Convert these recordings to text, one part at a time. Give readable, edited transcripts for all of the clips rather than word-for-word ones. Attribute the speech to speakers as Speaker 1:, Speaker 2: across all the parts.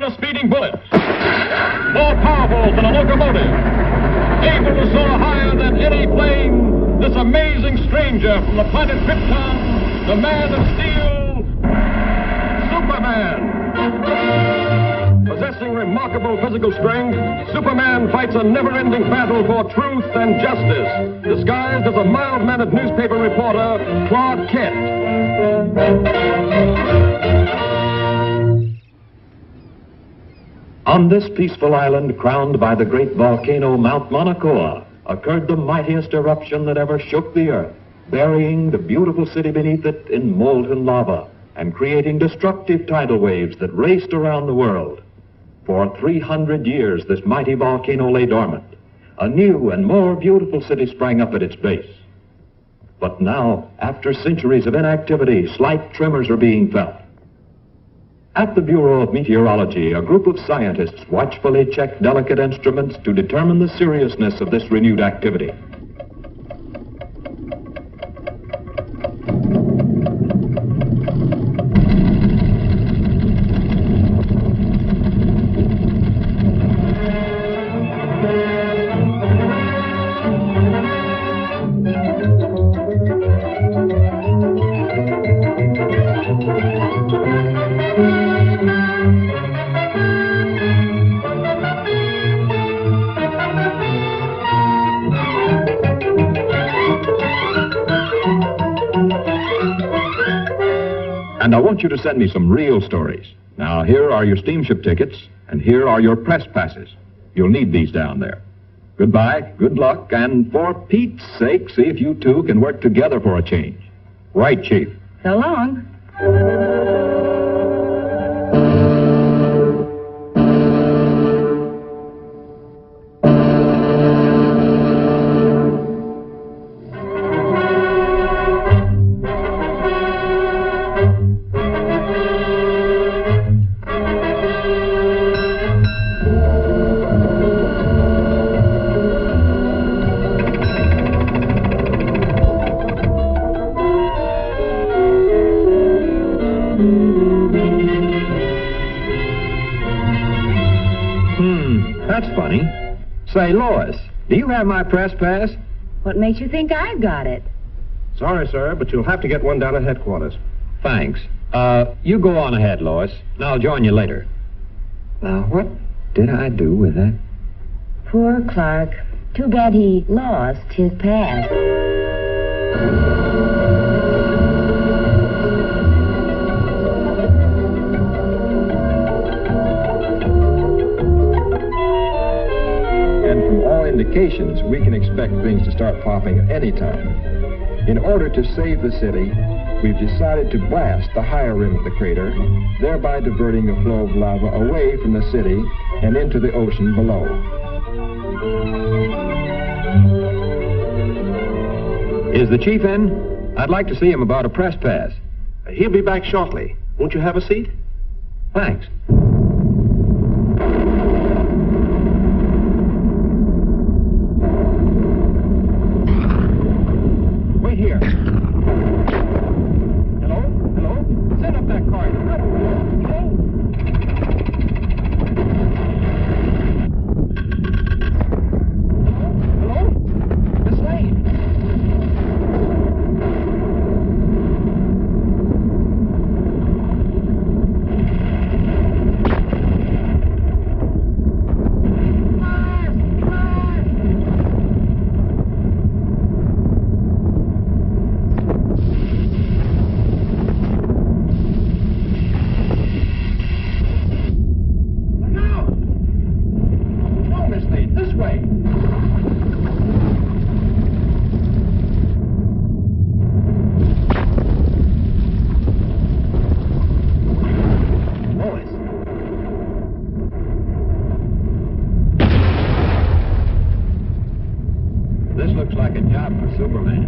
Speaker 1: than a speeding bullet, more powerful than a locomotive, able to soar higher than any plane, this amazing stranger from the planet Krypton, the Man of Steel, Superman. Possessing remarkable physical strength, Superman fights a never-ending battle for truth and justice, disguised as a mild-mannered newspaper reporter, Clark Kent.
Speaker 2: On this peaceful island crowned by the great volcano Mount Mauna Kea occurred the mightiest eruption that ever shook the earth, burying the beautiful city beneath it in molten lava and creating destructive tidal waves that raced around the world. For 300 years, this mighty volcano lay dormant. A new and more beautiful city sprang up at its base. But now, after centuries of inactivity, slight tremors are being felt. At the Bureau of Meteorology, a group of scientists watchfully check delicate instruments to determine the seriousness of this renewed activity. And I want you to send me some real stories. Now, here are your steamship tickets, and here are your press passes. You'll need these down there. Goodbye, good luck, and for Pete's sake, see if you two can work together for a change. Right, Chief?
Speaker 3: So long.
Speaker 2: That's funny. Say, Lois, do you have my press pass?
Speaker 3: What makes you think I've got it?
Speaker 4: Sorry, sir, but you'll have to get one down at headquarters.
Speaker 2: Thanks. You go on ahead, Lois, and I'll join you later. Now, what did I do with that?
Speaker 3: Poor Clark. Too bad he lost his pass.
Speaker 4: Indications, we can expect things to start popping at any time. In order to save the city, we've decided to blast the higher rim of the crater, thereby diverting the flow of lava away from the city and into the ocean below.
Speaker 2: Is the chief in? I'd like to see him about a press pass.
Speaker 4: He'll be back shortly. Won't you have a seat?
Speaker 2: Thanks. Here. Hello? Hello? Send up that car. Hello? Hello? Miss Lane. Like a job for Superman.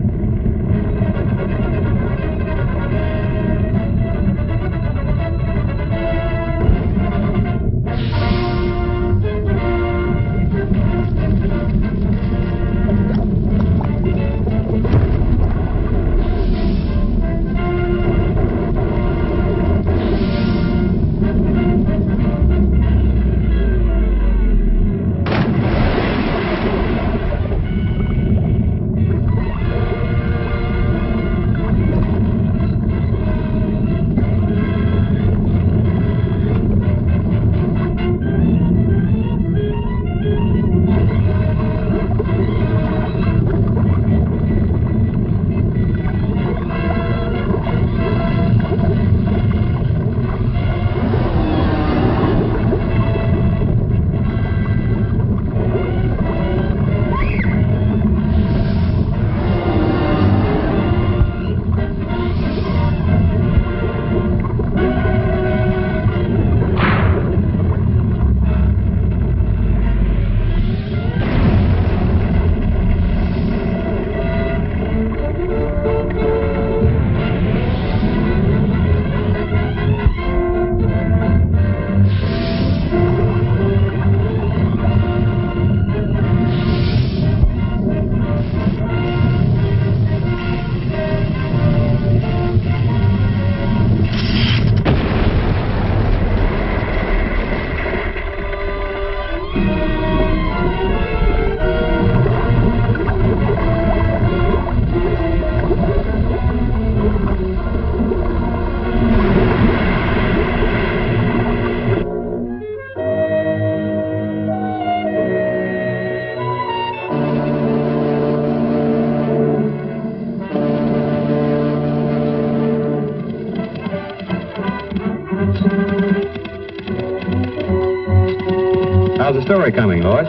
Speaker 4: How's the story coming, Lois?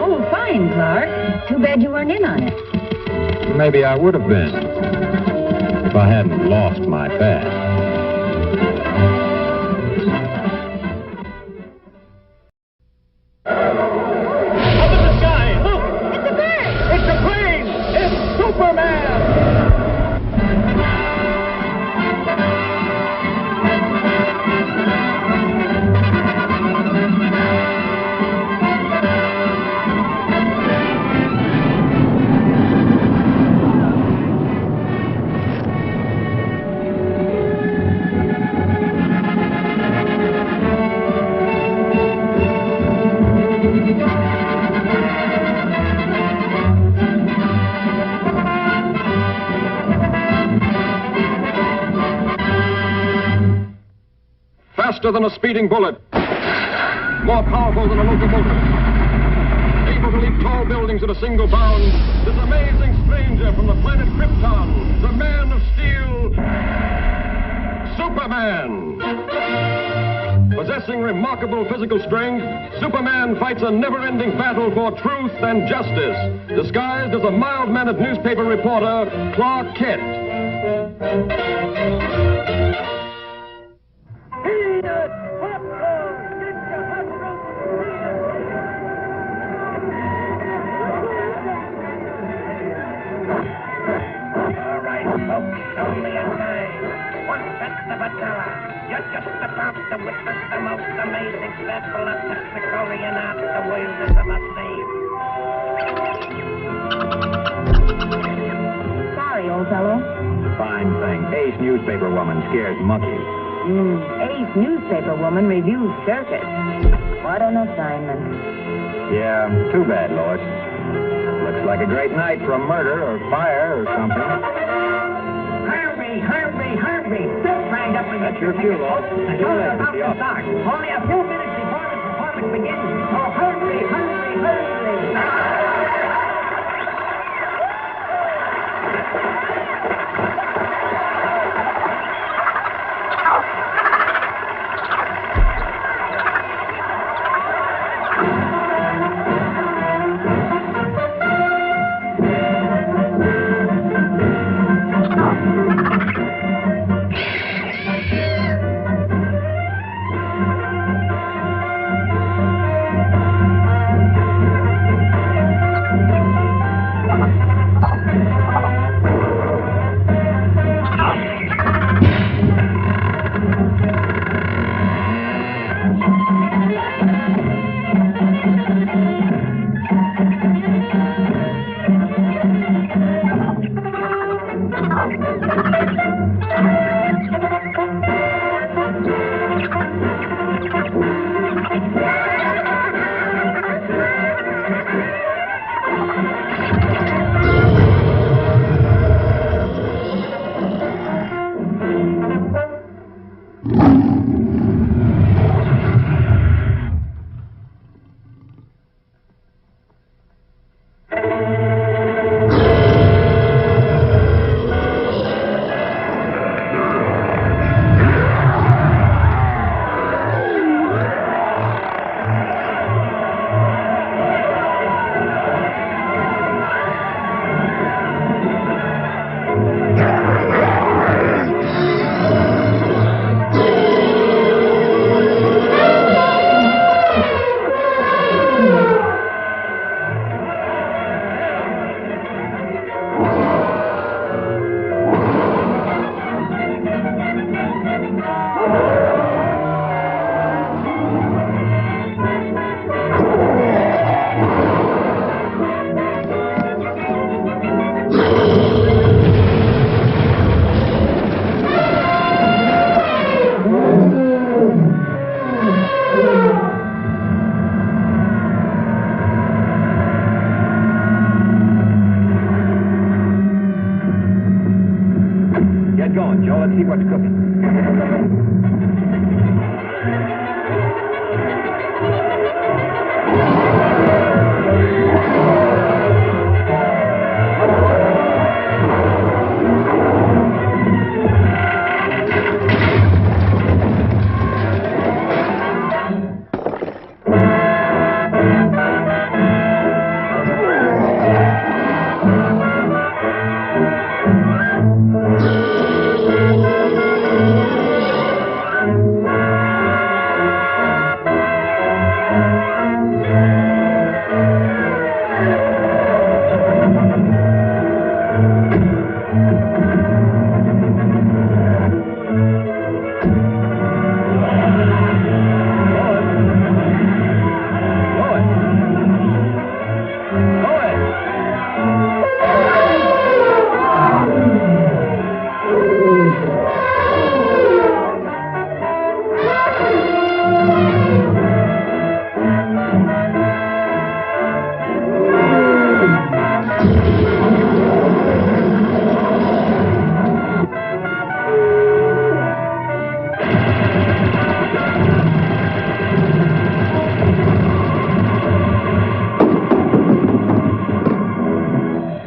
Speaker 3: Oh, fine, Clark. Too bad you weren't in on it.
Speaker 4: Maybe I would have been if I hadn't lost my pad.
Speaker 1: Faster than a speeding bullet, more powerful than a locomotive, able to leap tall buildings at a single bound, this amazing stranger from the planet Krypton, the Man of Steel, Superman. Possessing remarkable physical strength, Superman fights a never-ending battle for truth and justice, disguised as a mild-mannered newspaper reporter, Clark Kent.
Speaker 5: Only a nine. 1/5 of a dollar. You're just about to witness the most amazing sample of Texicolian art the world has ever seen.
Speaker 3: Sorry, old fellow.
Speaker 4: Fine thing. Ace newspaper woman scares monkeys.
Speaker 3: Ace newspaper woman reviews circus. What an assignment.
Speaker 4: Yeah, too bad, Lois. Looks like a great night for a murder or fire or something.
Speaker 5: Hurry! Just wind up and
Speaker 4: That's your cue, Lois.
Speaker 5: The show's about to start. Only a few minutes before the performance begins. So hurry!
Speaker 4: Let's see what's cooking.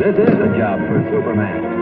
Speaker 6: This is a job for Superman.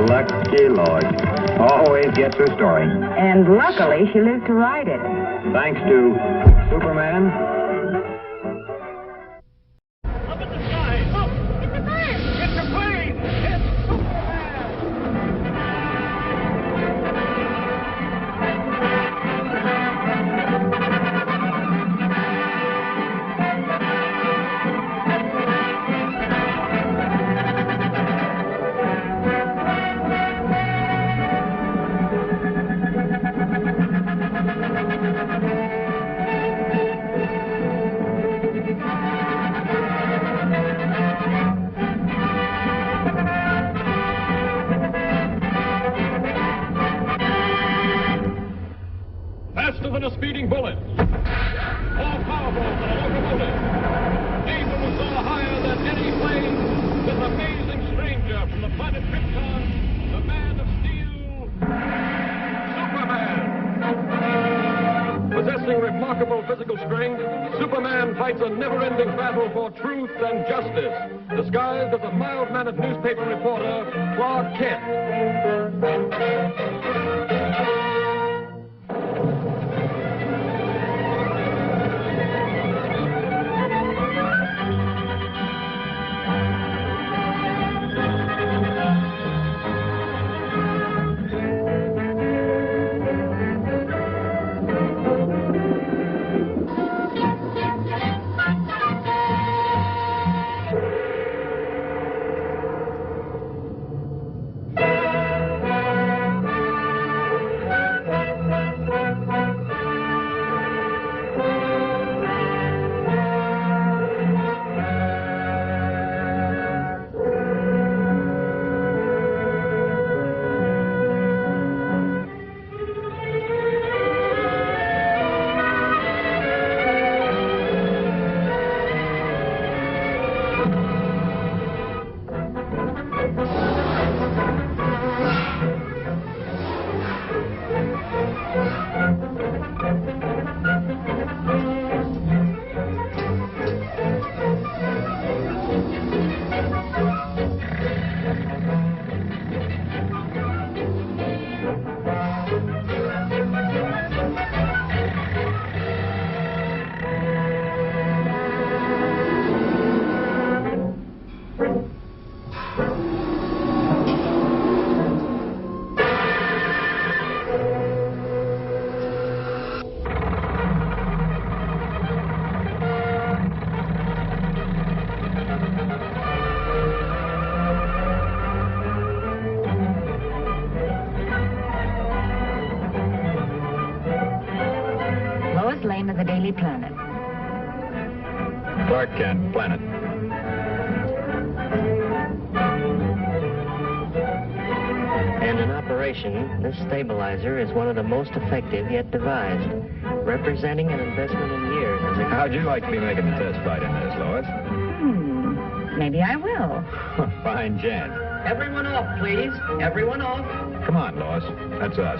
Speaker 6: Lucky Lloyd. Always gets her story.
Speaker 3: And luckily, she lived to write it.
Speaker 6: Thanks to Superman.
Speaker 1: Up in the sky! Look! It's a plane! It's a plane! It's Superman! Faster than a speeding bullet. More powerful than a locomotive. Able to soar higher than any plane. This amazing stranger from the planet Krypton, the Man of Steel, Superman. Possessing remarkable physical strength, Superman fights a never-ending battle for truth and justice, disguised as a mild-mannered newspaper reporter, Clark Kent.
Speaker 6: Clark Kent, Planet.
Speaker 7: And in operation, this stabilizer is one of the most effective yet devised, representing an investment in years.
Speaker 6: How'd you like to be making the test flight in this, Lois?
Speaker 3: Maybe I will.
Speaker 6: Fine gent.
Speaker 7: Everyone off, please. Everyone off.
Speaker 6: Come on, Lois. That's us.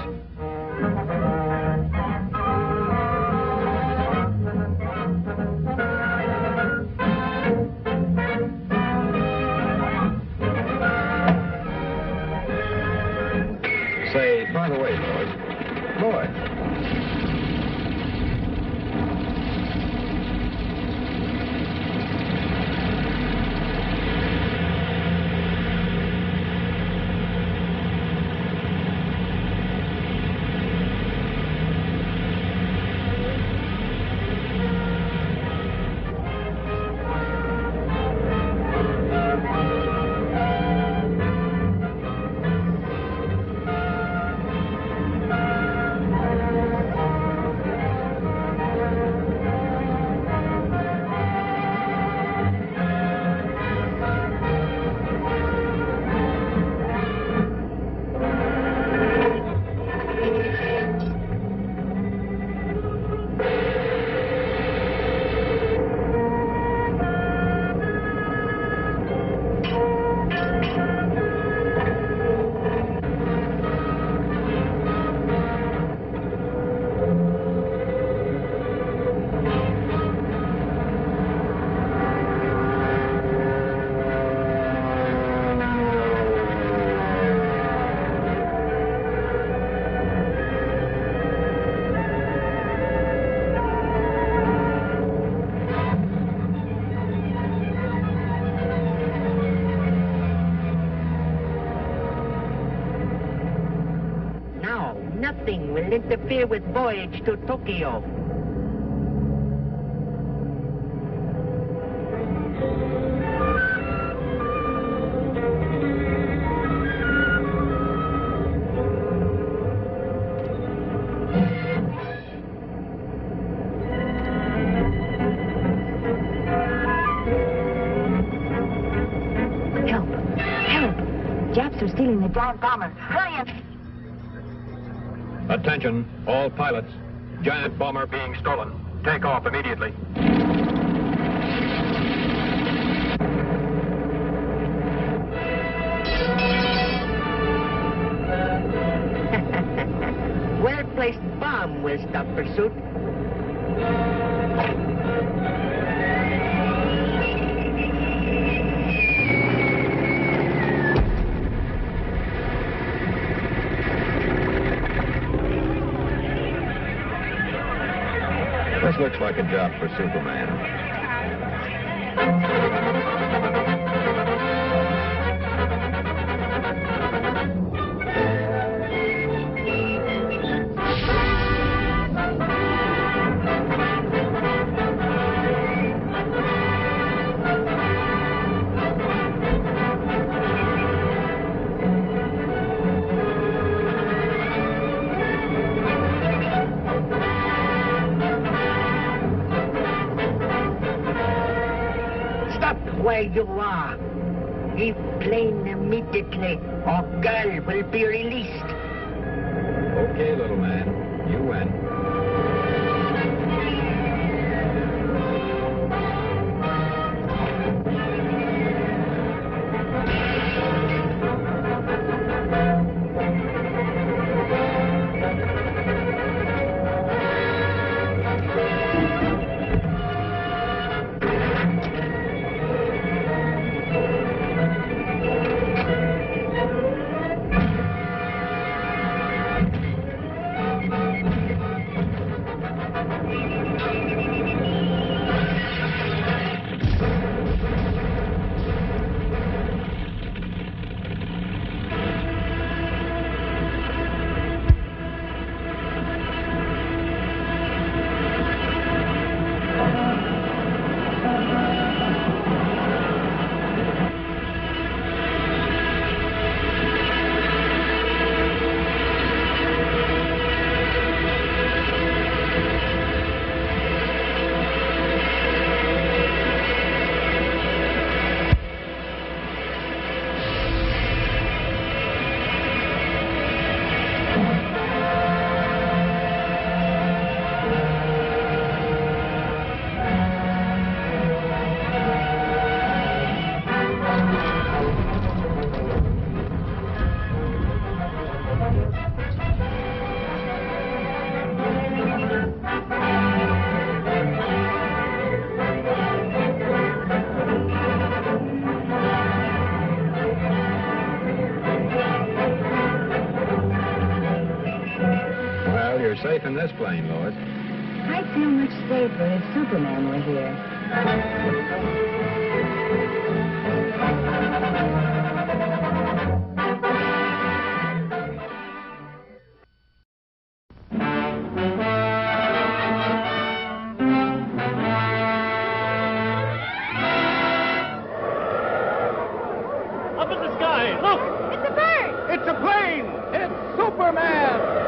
Speaker 6: Say, by the way, Lois. Lois.
Speaker 7: Nothing will interfere with voyage to Tokyo.
Speaker 3: Help! Help! Japs are stealing the giant bomber. Hurry up!
Speaker 6: Attention, all pilots. Giant bomber being stolen. Take off immediately.
Speaker 7: Well-placed bomb will stop pursuit.
Speaker 6: This looks like a job for Superman.
Speaker 7: Where you are. Leave plane immediately, or girl will be released.
Speaker 6: Okay, little man. You win. this plane, Lois.
Speaker 3: I'd feel much safer if Superman were here.
Speaker 1: Up in the sky, look!
Speaker 3: It's a bird!
Speaker 1: It's a plane! It's Superman!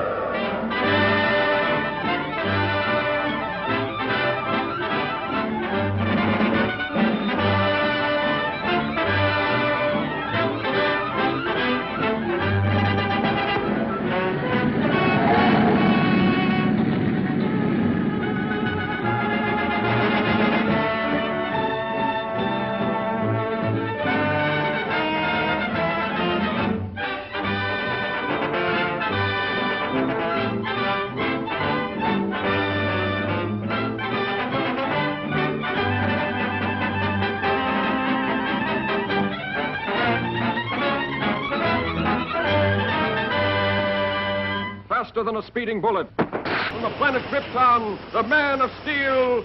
Speaker 6: Faster than a speeding bullet. From the planet Krypton, the Man of Steel,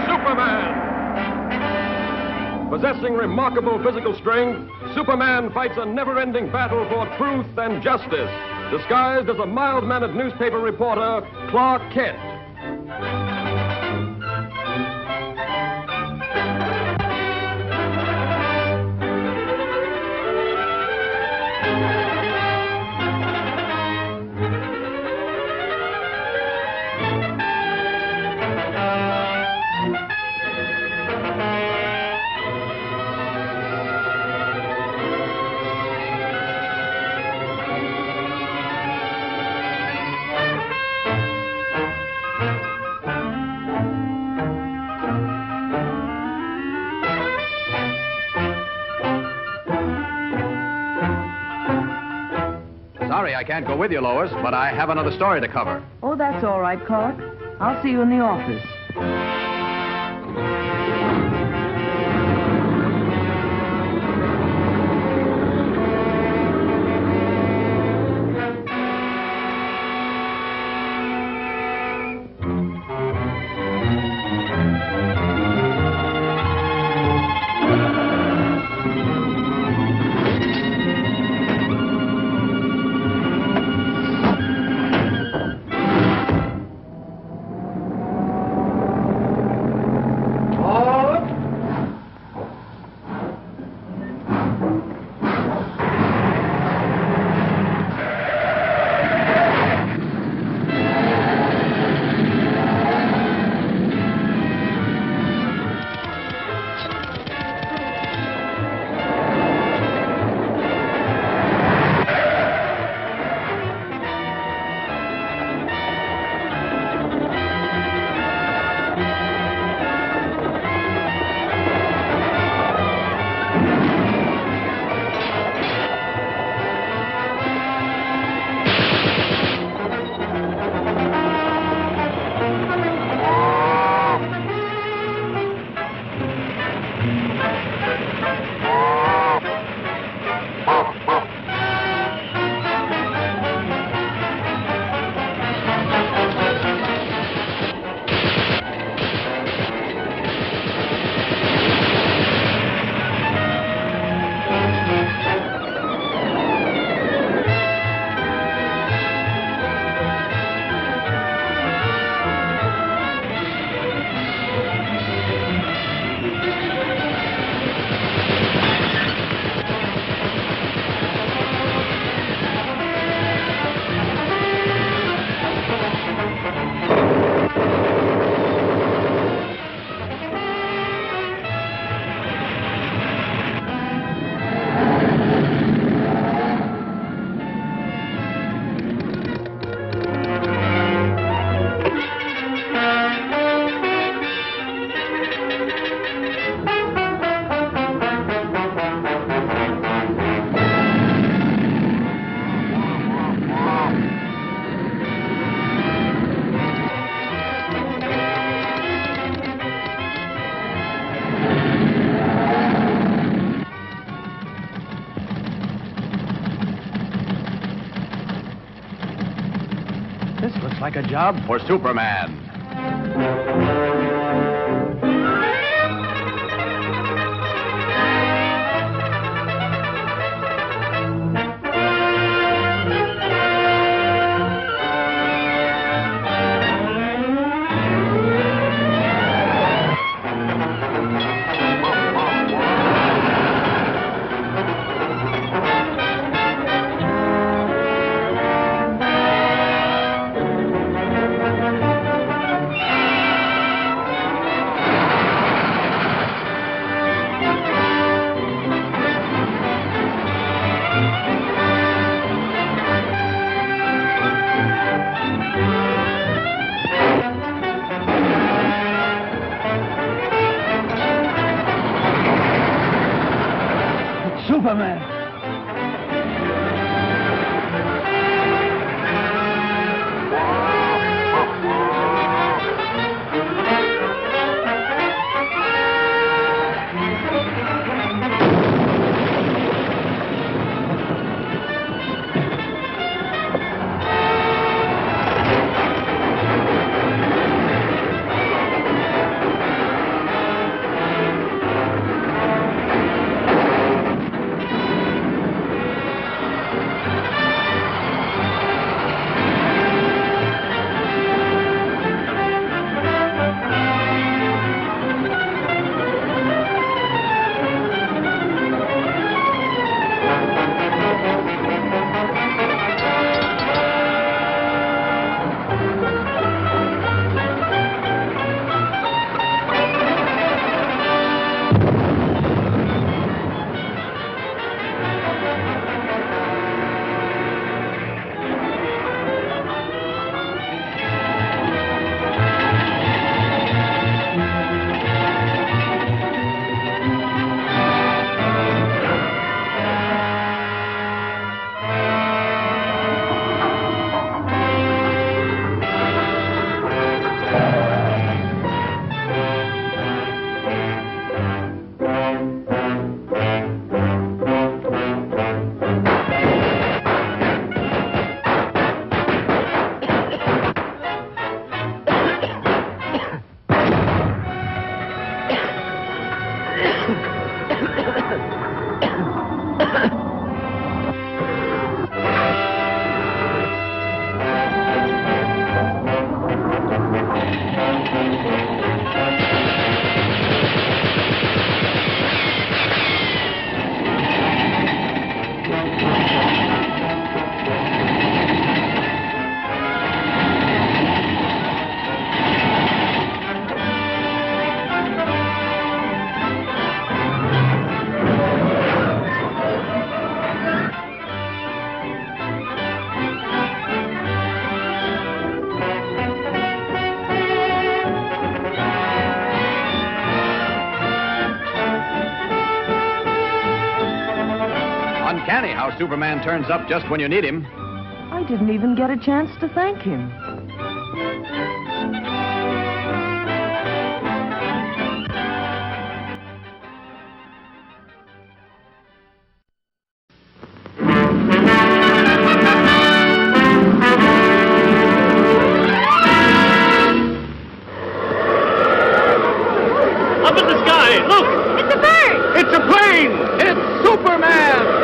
Speaker 6: Superman. Possessing remarkable physical strength, Superman fights a never-ending battle for truth and justice, disguised as a mild-mannered newspaper reporter, Clark Kent. Sorry I can't go with you, Lois, but I have another story to cover.
Speaker 8: Oh, that's all right, Clark. I'll see you in the office.
Speaker 9: like a job
Speaker 10: for Superman.
Speaker 9: Superman.
Speaker 10: Uncanny how Superman turns up just when you need him.
Speaker 8: I didn't even get a chance to thank him.
Speaker 1: Up in the sky, look!
Speaker 3: It's a bird!
Speaker 10: It's a plane! It's Superman!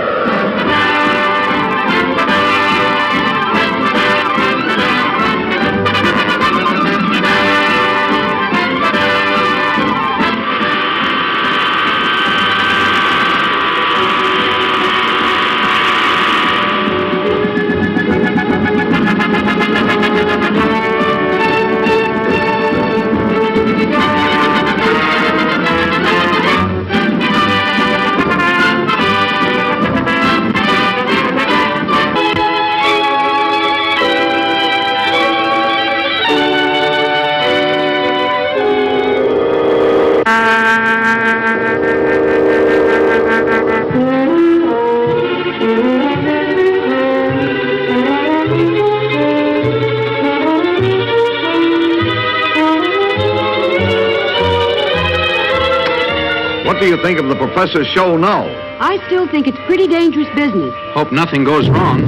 Speaker 11: What do you think of the professor's show now?
Speaker 12: I still think it's pretty dangerous business.
Speaker 11: Hope nothing goes wrong.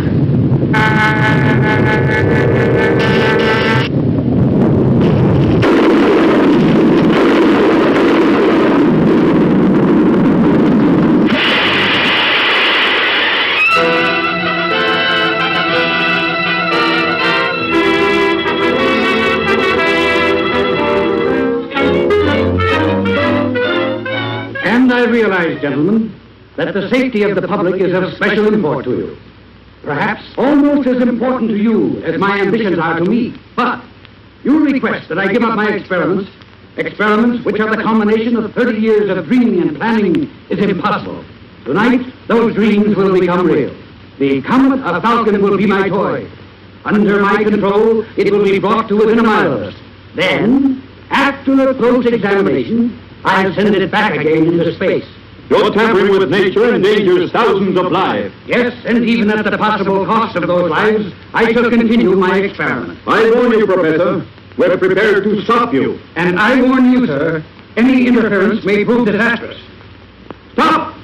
Speaker 9: I realize, gentlemen, that the safety of the public is of special import to you. Perhaps almost as important to you as my ambitions are to me. But you request that I give up my experiments which are the combination of 30 years of dreaming and planning is impossible. Tonight, those dreams will become real. The comet of Falcon will be my toy. Under my control, it will be brought to within a mile of us. Then, after a close examination, I'll send it back again into space.
Speaker 13: You're tampering with nature endangers thousands of lives.
Speaker 9: Yes, and even at the possible cost of those lives, I shall continue my experiment.
Speaker 13: I warn you, Professor, we're prepared to stop you.
Speaker 9: And I warn you, sir, any interference may prove disastrous. Stop!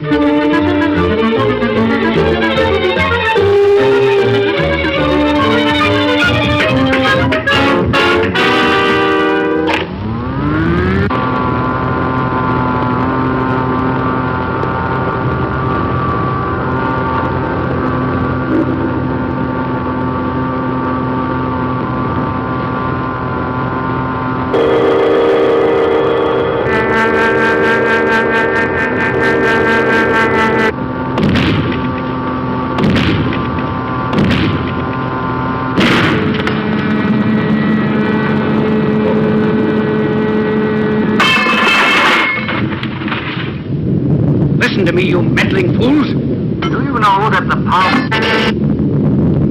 Speaker 9: Listen to me, you meddling fools.
Speaker 5: Do you know that the power...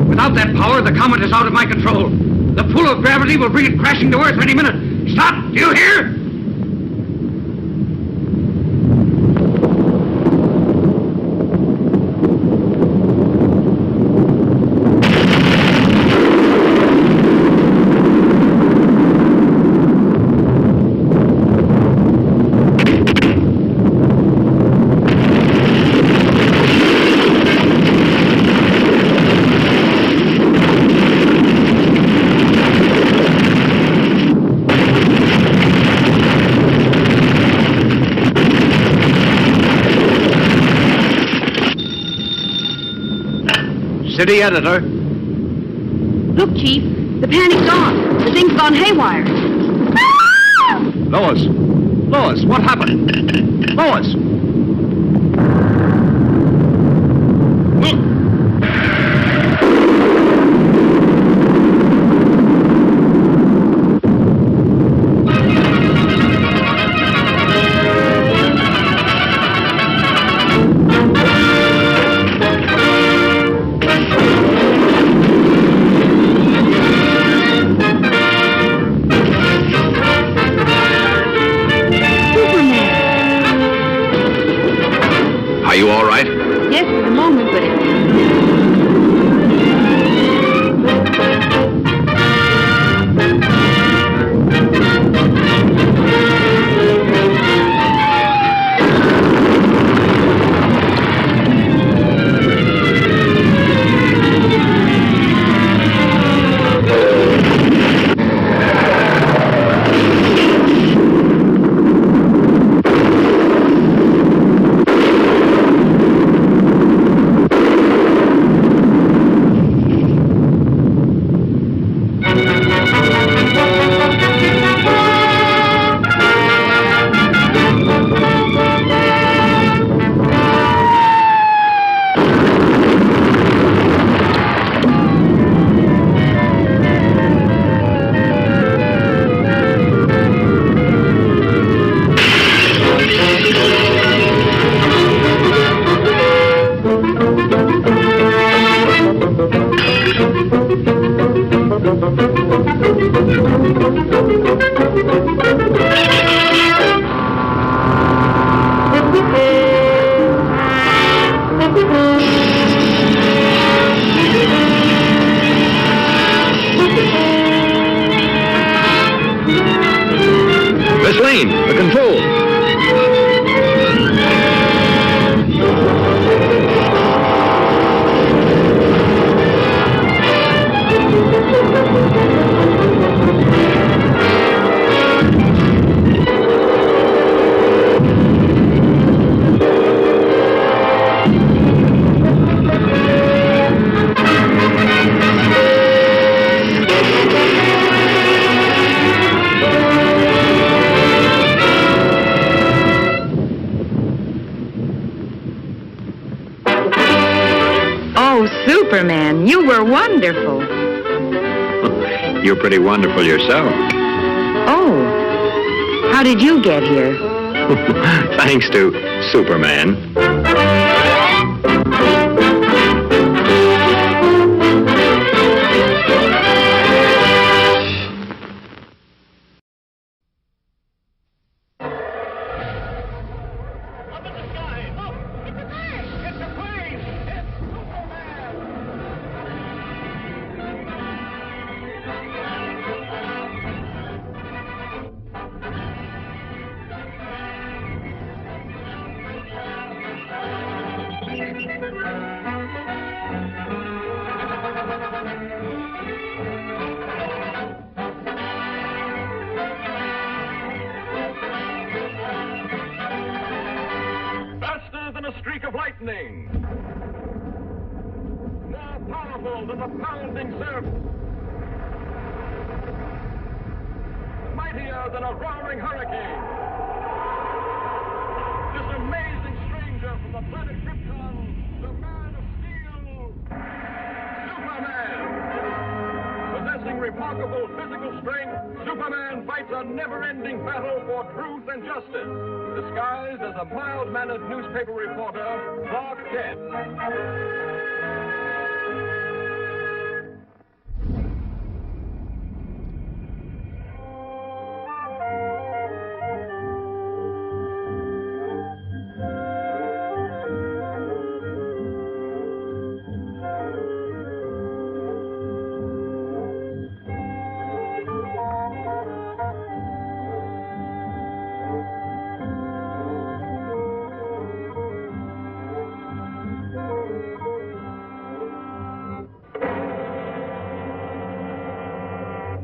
Speaker 9: Without that power, the comet is out of my control. The pull of gravity will bring it crashing to Earth any minute. Stop! Do you hear?
Speaker 10: City editor.
Speaker 12: Look, Chief, the panic's on. The thing's gone haywire.
Speaker 10: Lois! Lois, what happened? Lois! Look! Are you all right?
Speaker 12: Yes, for the moment, but
Speaker 10: Miss Lane, the controls.
Speaker 3: Superman, you were wonderful.
Speaker 10: You're pretty wonderful yourself.
Speaker 3: Oh, how did you get here?
Speaker 10: Thanks to Superman.
Speaker 6: Faster than a streak of lightning. More powerful than the pounding surf. Mightier than a roaring hurricane. This amazing stranger from the planet Krypton, the Man of Steel, Superman. Possessing remarkable physical strength, Superman fights a never-ending battle for truth and justice, disguised as a mild-mannered newspaper reporter, Clark Kent.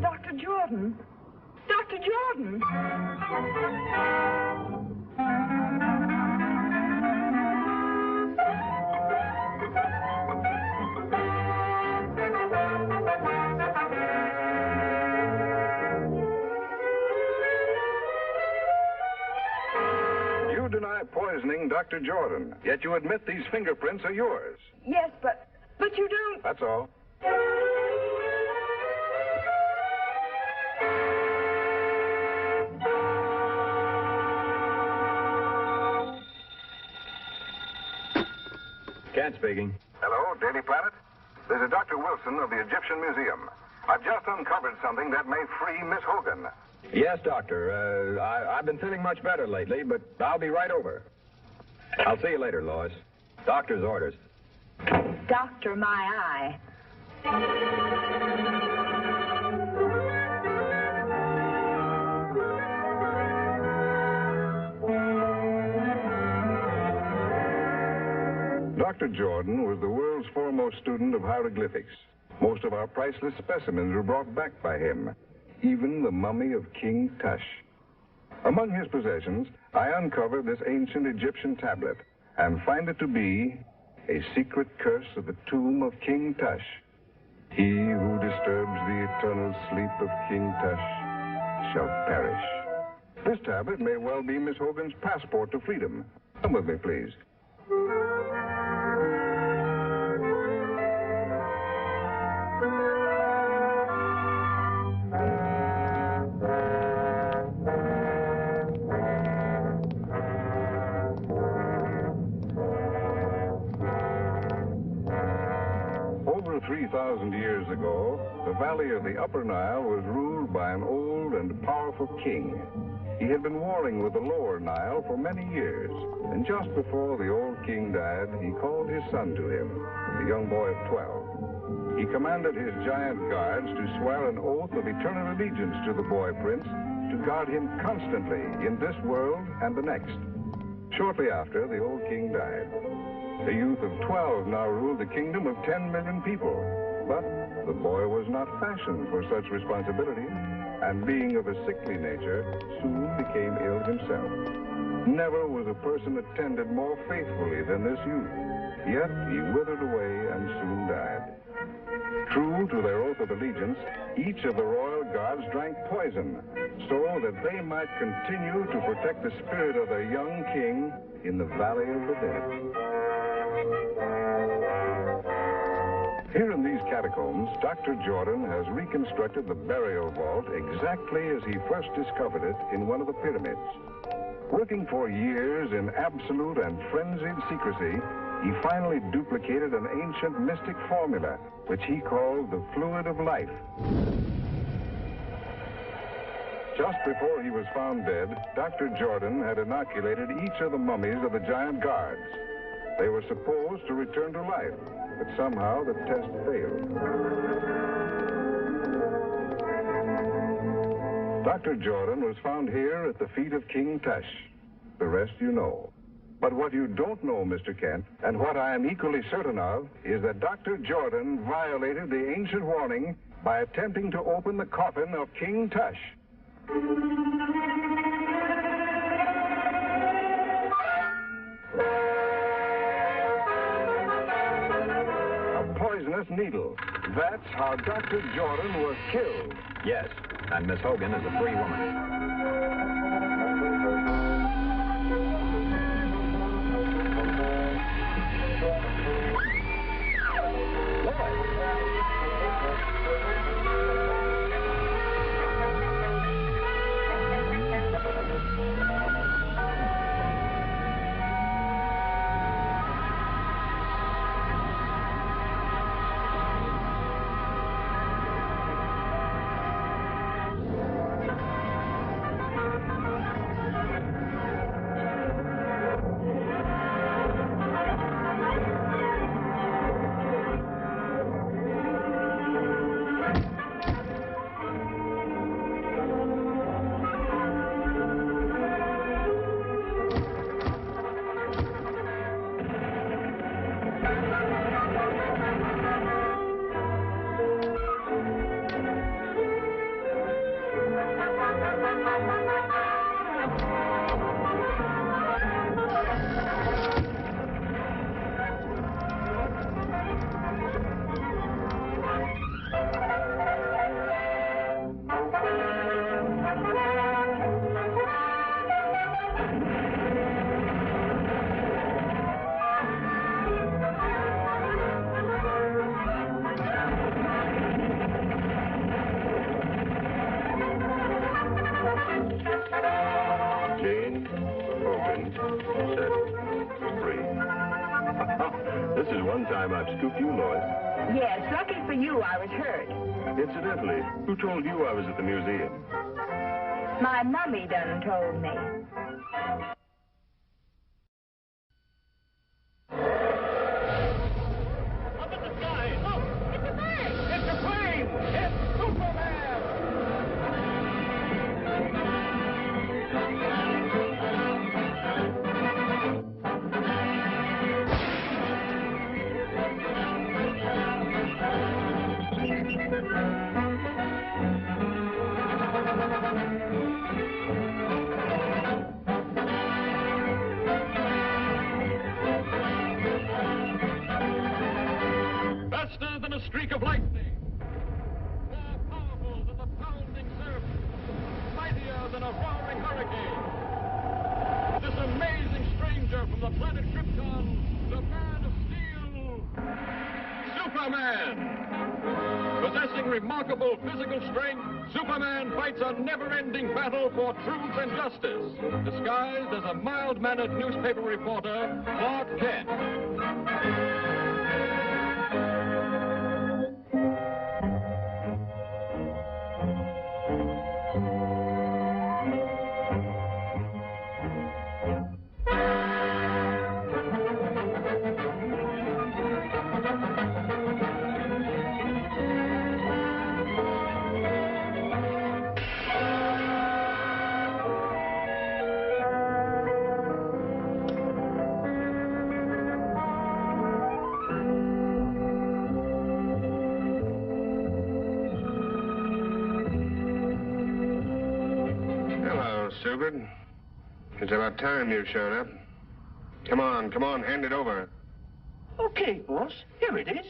Speaker 3: Dr. Jordan? Dr. Jordan?
Speaker 11: You deny poisoning Dr. Jordan, yet you admit these fingerprints are yours.
Speaker 3: Yes, but you don't.
Speaker 11: That's all.
Speaker 4: Kent speaking.
Speaker 11: Hello, Daily Planet. This is Dr. Wilson of the Egyptian Museum. I've just uncovered something that may free Miss Hogan.
Speaker 4: Yes, Doctor. I've been feeling much better lately, but I'll be right over. I'll see you later, Lois. Doctor's orders.
Speaker 3: Doctor, my eye.
Speaker 11: Dr. Jordan was the world's foremost student of hieroglyphics. Most of our priceless specimens were brought back by him, even the mummy of King Tush. Among his possessions, I uncovered this ancient Egyptian tablet and find it to be a secret curse of the tomb of King Tush. He who disturbs the eternal sleep of King Tush shall perish. This tablet may well be Miss Hogan's passport to freedom. Come with me, please. Over 3,000 years ago, the valley of the Upper Nile was ruled by an old and powerful king. He had been warring with the Lower Nile for many years, and just before the old king died, he called his son to him, a young boy of 12. He commanded his giant guards to swear an oath of eternal allegiance to the boy prince, to guard him constantly in this world and the next. Shortly after, the old king died. A youth of 12 now ruled a kingdom of 10 million people. But the boy was not fashioned for such responsibility, and being of a sickly nature, soon became ill himself. Never was a person attended more faithfully than this youth, yet he withered away and soon died. True to their oath of allegiance, each of the royal guards drank poison, so that they might continue to protect the spirit of their young king in the Valley of the Dead. Here in these catacombs, Dr. Jordan has reconstructed the burial vault exactly as he first discovered it in one of the pyramids. Working for years in absolute and frenzied secrecy, he finally duplicated an ancient mystic formula, which he called the fluid of life. Just before he was found dead, Dr. Jordan had inoculated each of the mummies of the giant guards. They were supposed to return to life, but somehow the test failed. Dr. Jordan was found here at the feet of King Tush. The rest you know. But what you don't know, Mr. Kent, and what I am equally certain of, is that Dr. Jordan violated the ancient warning by attempting to open the coffin of King Tush. A poisonous needle. That's how Dr. Jordan was killed.
Speaker 10: Yes, and Miss Hogan is a free woman.
Speaker 14: This is one time I've scooped you, Lois.
Speaker 3: Yes, lucky for you, I was hurt.
Speaker 14: Incidentally, who told you I was at the museum?
Speaker 3: My mummy done told me.
Speaker 6: Up in the sky! Look! It's a bird! It's a plane! It's Superman! Faster than a streak of lightning, more powerful than the pounding surf, mightier than a roaring hurricane. This amazing stranger from the planet Krypton, the Man of Steel, Superman. Possessing remarkable physical strength, Superman fights a never-ending battle for truth and justice, disguised as a mild-mannered newspaper reporter, Clark Kent.
Speaker 14: Silbert. It's about time you showed up. Come on, hand it over.
Speaker 9: Okay, boss. Here it is.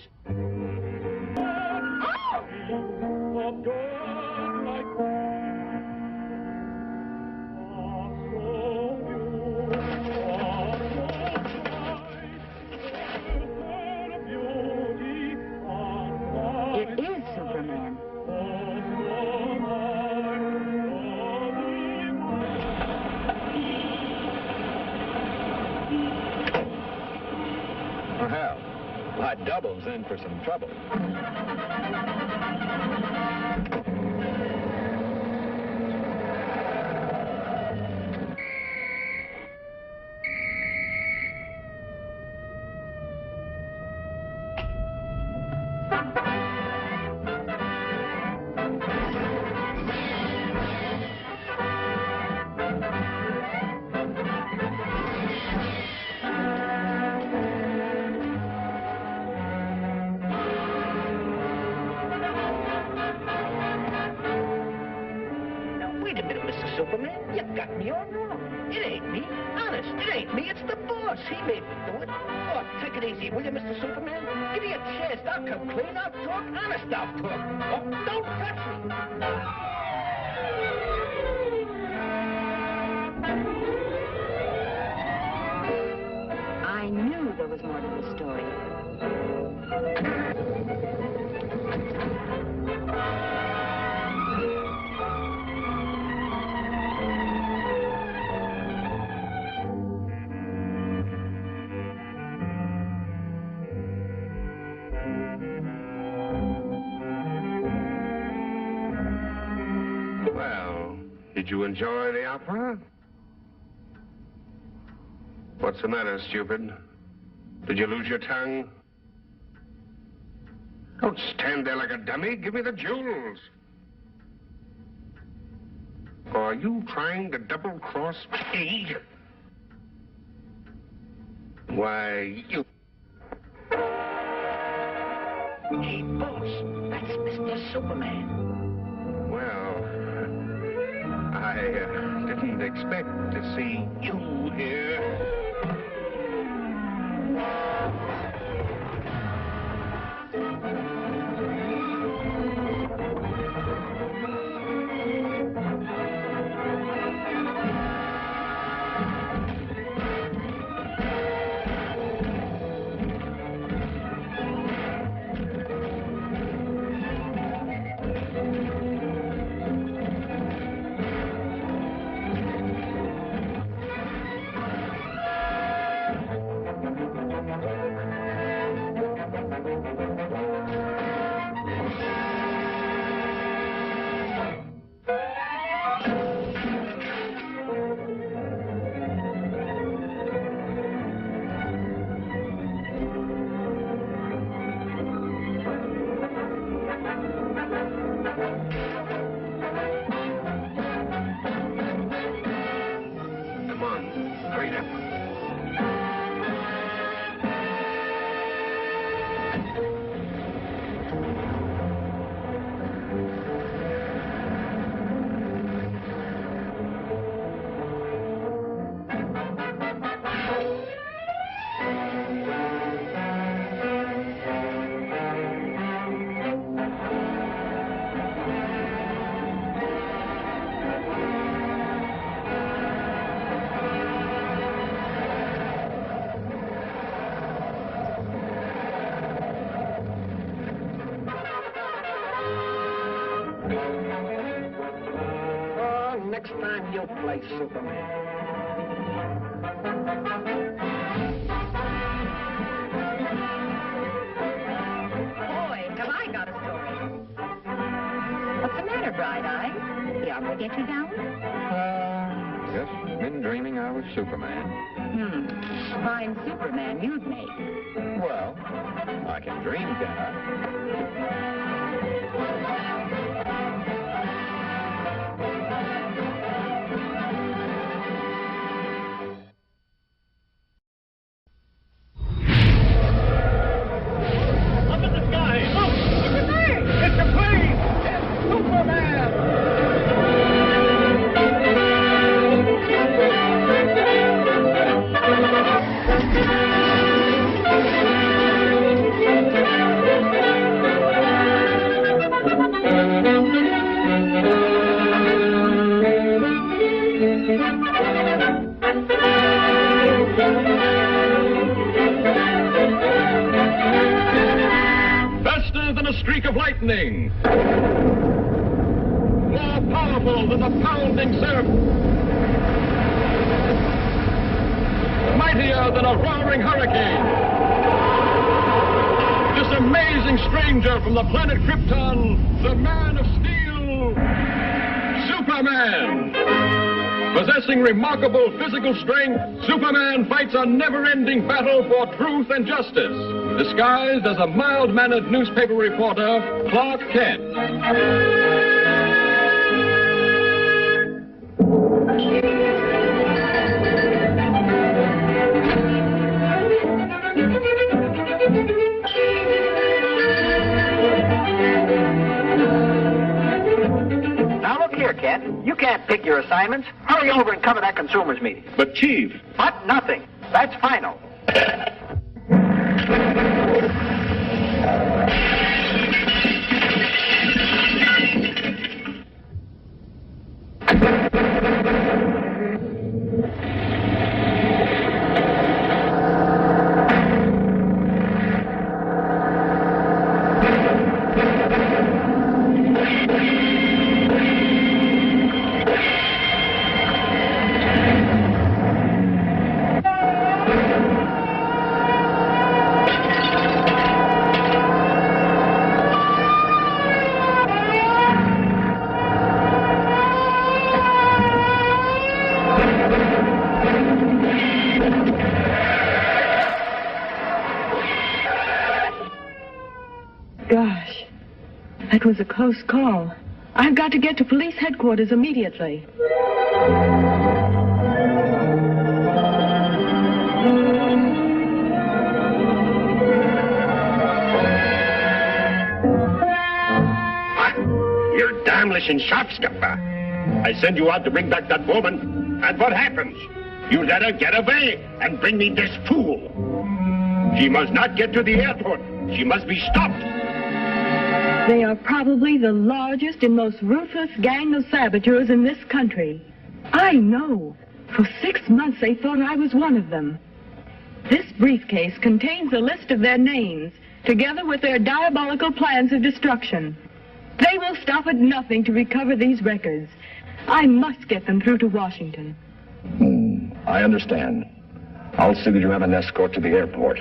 Speaker 10: Double's in for some trouble.
Speaker 5: Wait a minute, Mr. Superman. You got me all wrong. It ain't me. Honest, it ain't me. It's the boss. He made me do it. Oh, take it easy, will you, Mr. Superman? Give me a chance. I'll come clean. I'll talk. Honest, I'll talk. Oh, don't touch me.
Speaker 3: I knew there was more to the story.
Speaker 14: Well, did you enjoy the opera? What's the matter, stupid? Did you lose your tongue? Don't stand there like a dummy. Give me the jewels. Or are you trying to double-cross me? Why, you...
Speaker 5: Hey, boss. That's Mr. Superman.
Speaker 14: Well, I didn't expect to see you here.
Speaker 5: Next time you'll play Superman.
Speaker 12: Boy, have I got a story. What's the matter, Bright Eye? The opera get you down?
Speaker 10: Just been dreaming I was Superman.
Speaker 12: Fine Superman you'd make.
Speaker 10: Well, I can dream, can I?
Speaker 1: Faster than a streak of lightning. More powerful than the pounding surf. Mightier than a roaring hurricane. amazing stranger from the planet Krypton, the Man of Steel, Superman. Possessing remarkable physical strength, Superman fights a never-ending battle for truth and justice, disguised as a mild-mannered newspaper reporter, Clark Kent.
Speaker 5: Now look here, Kent. You can't pick your assignments. Hurry over and cover that consumers meeting.
Speaker 1: But, Chief...
Speaker 5: But nothing. That's final.
Speaker 8: Gosh, that was a close call. I've got to get to police headquarters immediately.
Speaker 14: You're damnation sharpstopper. I send you out to bring back that woman, and what happens? You let her get away and bring me this fool. She must not get to the airport. She must be stopped.
Speaker 8: They are probably the largest and most ruthless gang of saboteurs in this country. I know. For 6 months they thought I was one of them. This briefcase contains a list of their names, together with their diabolical plans of destruction. They will stop at nothing to recover these records. I must get them through to Washington.
Speaker 10: I understand. I'll see that you have an escort to the airport.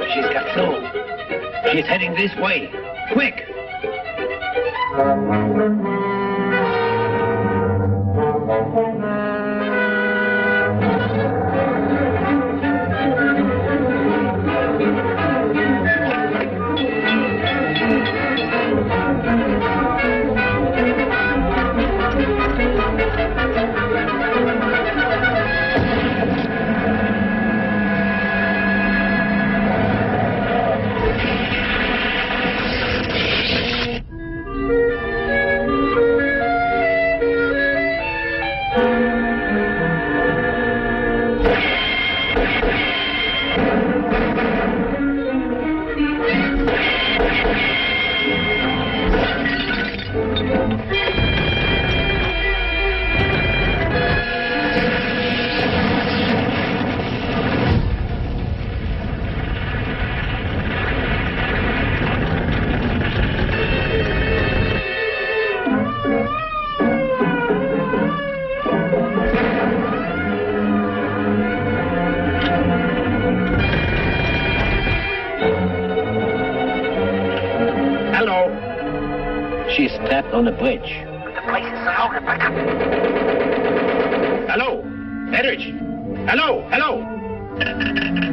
Speaker 5: She's got through. She's heading this way. Quick! She's trapped on the bridge. The place is surrounded by
Speaker 14: Hello? Erich? Hello? Hello?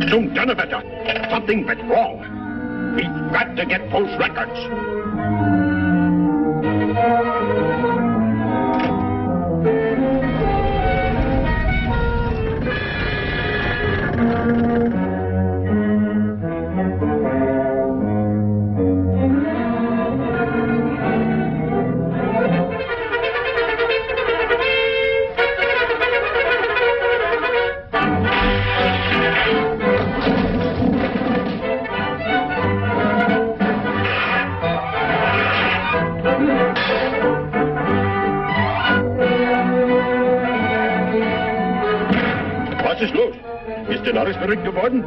Speaker 14: Zum Donnerwetter. Something went wrong. We've got to get those records. Alles verrückt geworden?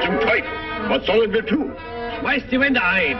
Speaker 14: Zum Teufel! Was sollen wir tun?
Speaker 5: Schmeißt die Wände ein!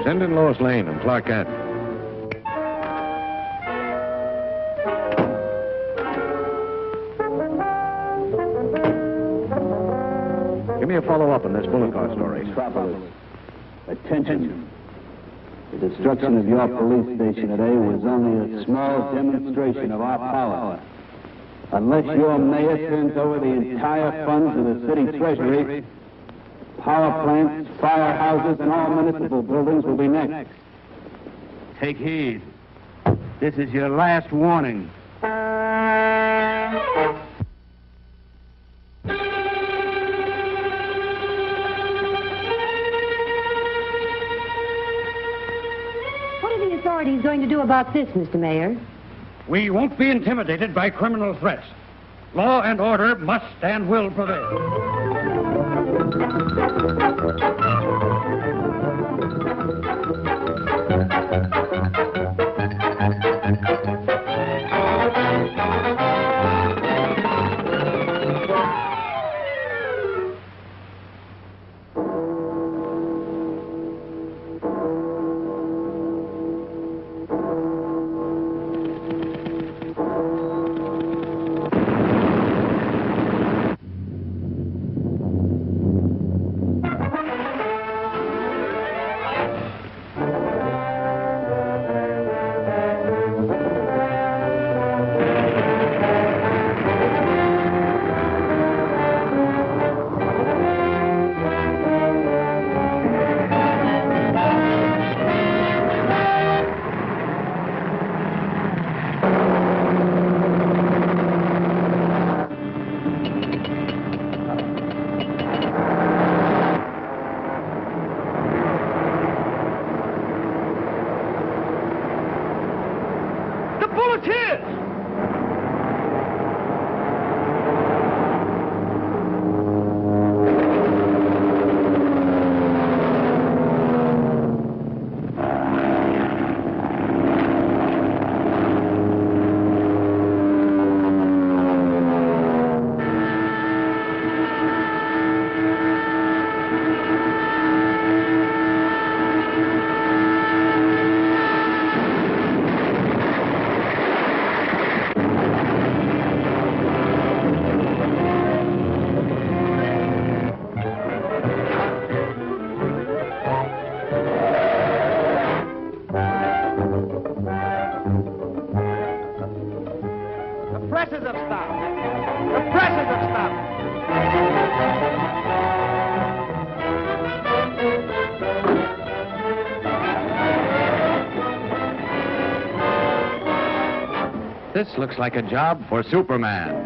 Speaker 15: Send in Lois Lane and Clark Kent. Give me a follow-up on this bullet car story.
Speaker 16: Metropolis. Attention. The destruction of your police station today was only a small demonstration of our power. Unless your mayor turns over the entire funds of the city treasury, power plants, firehouses, and all municipal buildings will be next. Take heed. This is your last warning.
Speaker 17: What are the authorities going to do about this, Mr. Mayor?
Speaker 9: We won't be intimidated by criminal threats. Law and order must and will prevail.
Speaker 15: This looks like a job for Superman.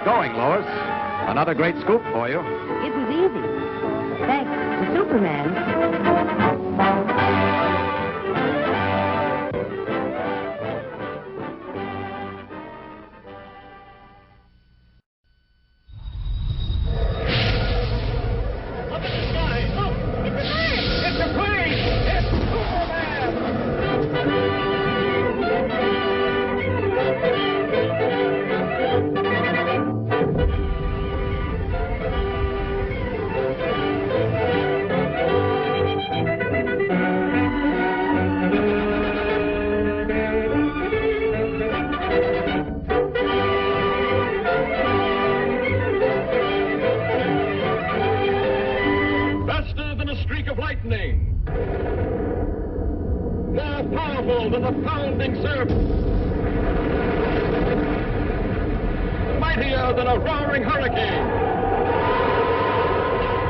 Speaker 15: Going, Lois. Another great scoop for you.
Speaker 17: It was easy. Thanks to Superman.
Speaker 1: Than the pounding surf, mightier than a roaring hurricane.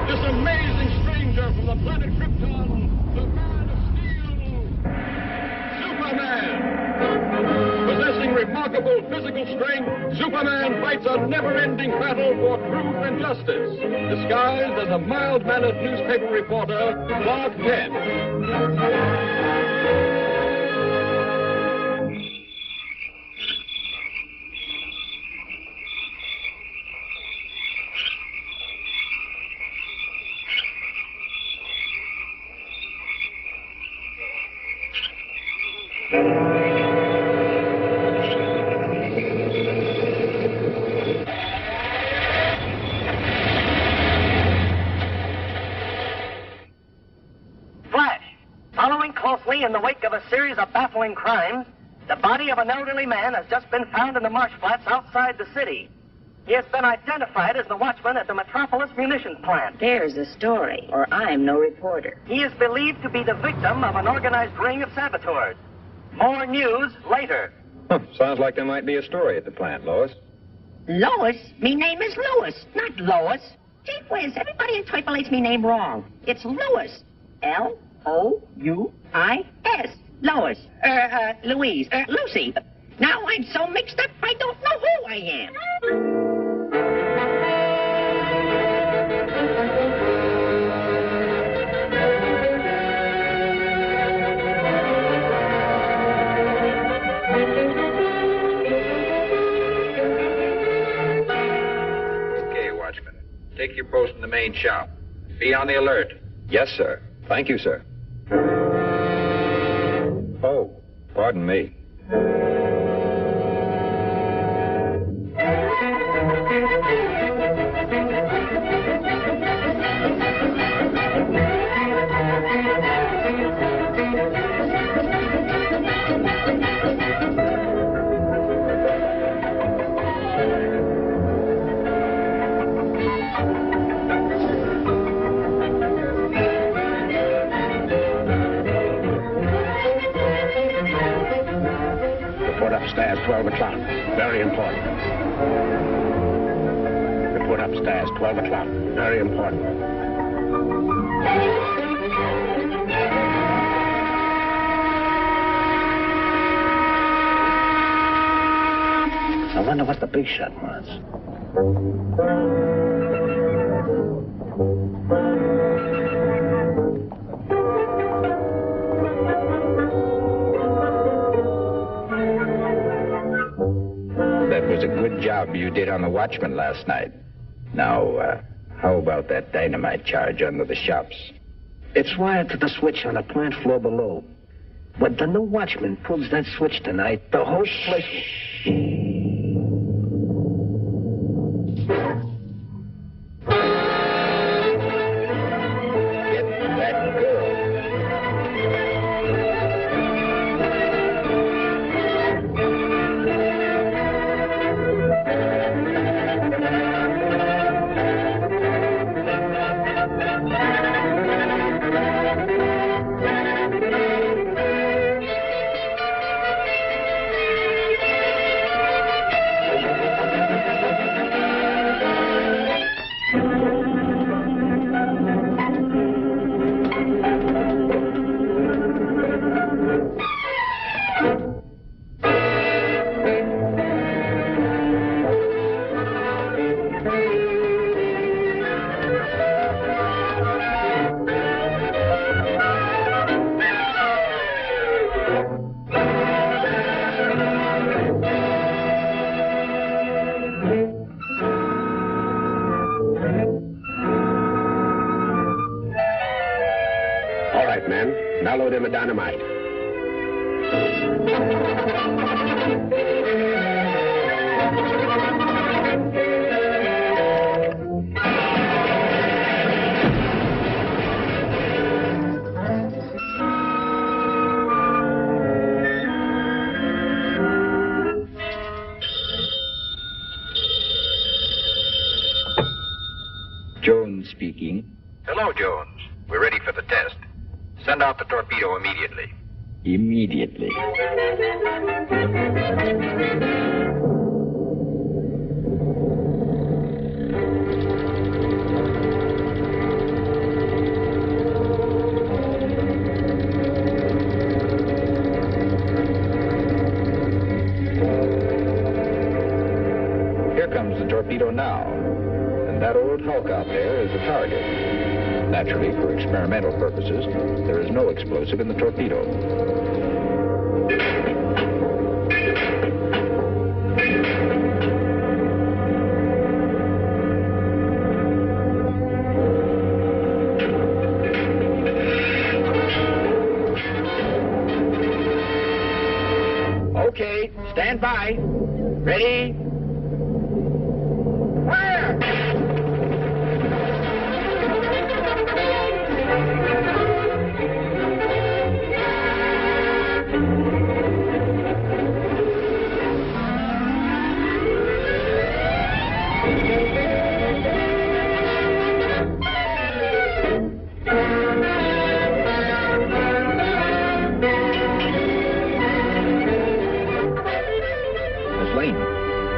Speaker 1: This amazing stranger from the planet Krypton, the man of steel, Superman. Possessing remarkable physical strength, Superman fights a never-ending battle for truth and justice, disguised as a mild-mannered newspaper reporter, Clark Kent.
Speaker 5: In the wake of a series of baffling crimes, the body of an elderly man has just been found in the marsh flats outside the city. He has been identified as the watchman at the Metropolis munitions plant.
Speaker 3: There's a story, or I'm no reporter.
Speaker 5: He is believed to be the victim of an organized ring of saboteurs. More news later.
Speaker 18: Huh, sounds like there might be a story at the plant, Lois.
Speaker 5: Lois? Me name is Louis, not Lois. Gee whiz, everybody interpolates me name wrong. It's Louis. L-O-U-I-S. Lois. Louise. Lucy. Now I'm so mixed up, I don't know who I am.
Speaker 18: Okay, Watchman. Take your post in the main shop. Be on the alert. Yes, sir. Thank you, sir. Oh, pardon me.
Speaker 5: Upstairs, 12 o'clock. Very important. Report upstairs, 12 o'clock. Very important. I wonder what the big shot was. That was a good job you did on the Watchman last night. Now, how about that dynamite charge under the shops? It's wired to the switch on the plant floor below. When the new Watchman pulls that switch tonight, the whole place... Get that girl. All right, men. Now load in the dynamite. Jones speaking.
Speaker 18: Hello, Jones. We're ready for the test. Send out the torpedo immediately.
Speaker 5: Immediately.
Speaker 18: Here comes the torpedo now. And that old hulk out there is the target. Naturally, for experimental purposes, there is no explosive in the torpedo. Okay, stand by. Ready? Fire!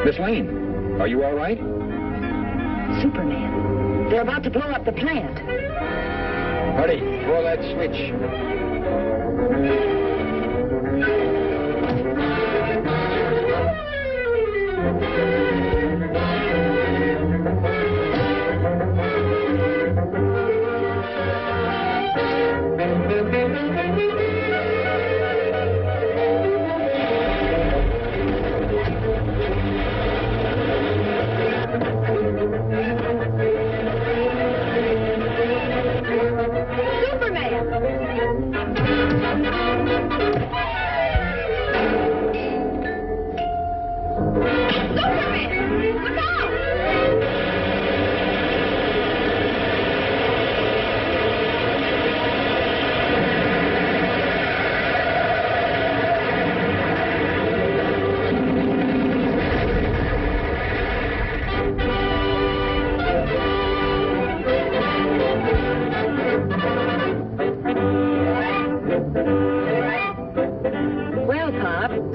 Speaker 18: Miss Lane, are you all right?
Speaker 3: Superman. They're about to blow up the plant.
Speaker 18: Hurry, pull that switch.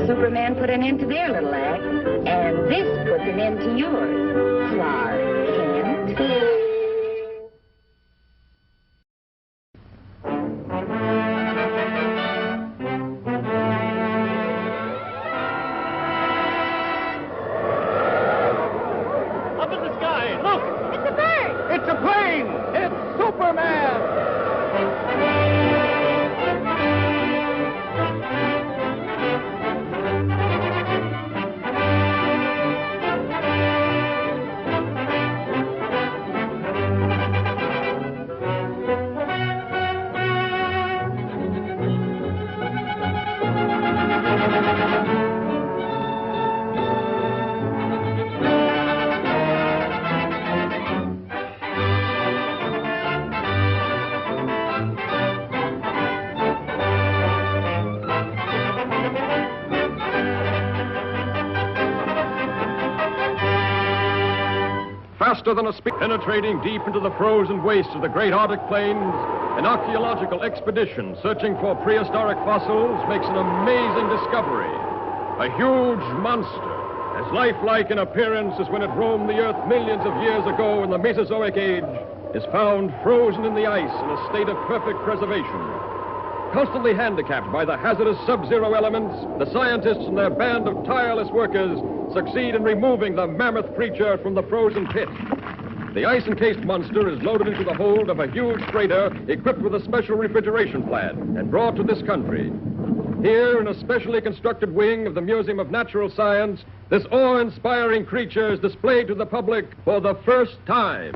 Speaker 12: Superman put an end to their little act, and this puts an end to yours, Clark Kent.
Speaker 6: Up in the sky, look!
Speaker 12: It's a bird!
Speaker 6: It's a plane! It's Superman! Faster than a speed, penetrating deep into the frozen wastes of the great Arctic plains, an archaeological expedition searching for prehistoric fossils makes an amazing discovery. A huge monster, as lifelike in appearance as when it roamed the Earth millions of years ago in the Mesozoic Age, is found frozen in the ice in a state of perfect preservation. Constantly handicapped by the hazardous sub-zero elements, the scientists and their band of tireless workers succeed in removing the mammoth creature from the frozen pit. The ice-encased monster is loaded into the hold of a huge freighter equipped with a special refrigeration plant and brought to this country. Here, in a specially constructed wing of the Museum of Natural Science, this awe-inspiring creature is displayed to the public for the first time.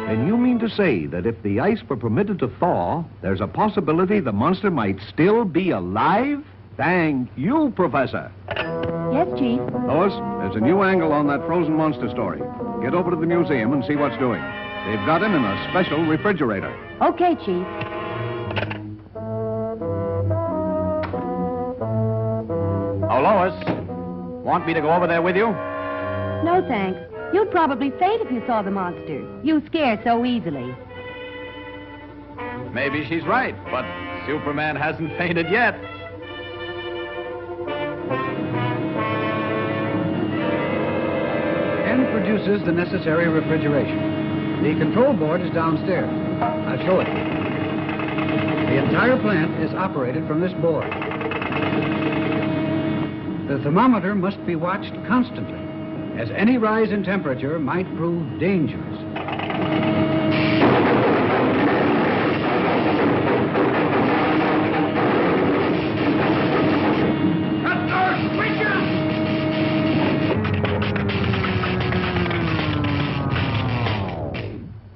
Speaker 19: And you mean to say that if the ice were permitted to thaw, there's a possibility the monster might still be alive? Thank you, Professor.
Speaker 17: Yes, Chief.
Speaker 19: Lois, there's a new angle on that frozen monster story. Get over to the museum and see what's doing. They've got him in a special refrigerator.
Speaker 17: Okay, Chief.
Speaker 15: Oh, Lois, want me to go over there with you?
Speaker 17: No, thanks. You'd probably faint if you saw the monster. You scare so easily.
Speaker 15: Maybe she's right, but Superman hasn't fainted yet.
Speaker 9: And produces the necessary refrigeration. The control board is downstairs. I'll show it to you. The entire plant is operated from this board. The thermometer must be watched constantly, as any rise in temperature might prove dangerous.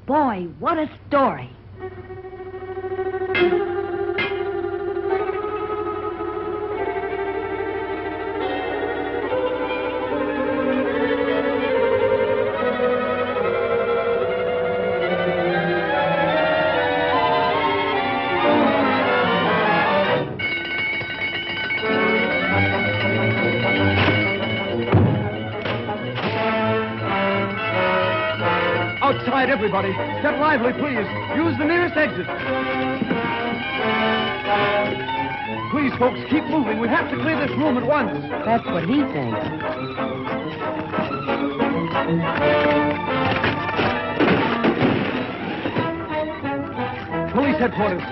Speaker 3: Boy, what a story.
Speaker 20: right, everybody. Get lively, please. Use the nearest exit. Please, folks, keep moving. We have to clear this room at once.
Speaker 17: That's what he thinks.
Speaker 20: Police headquarters.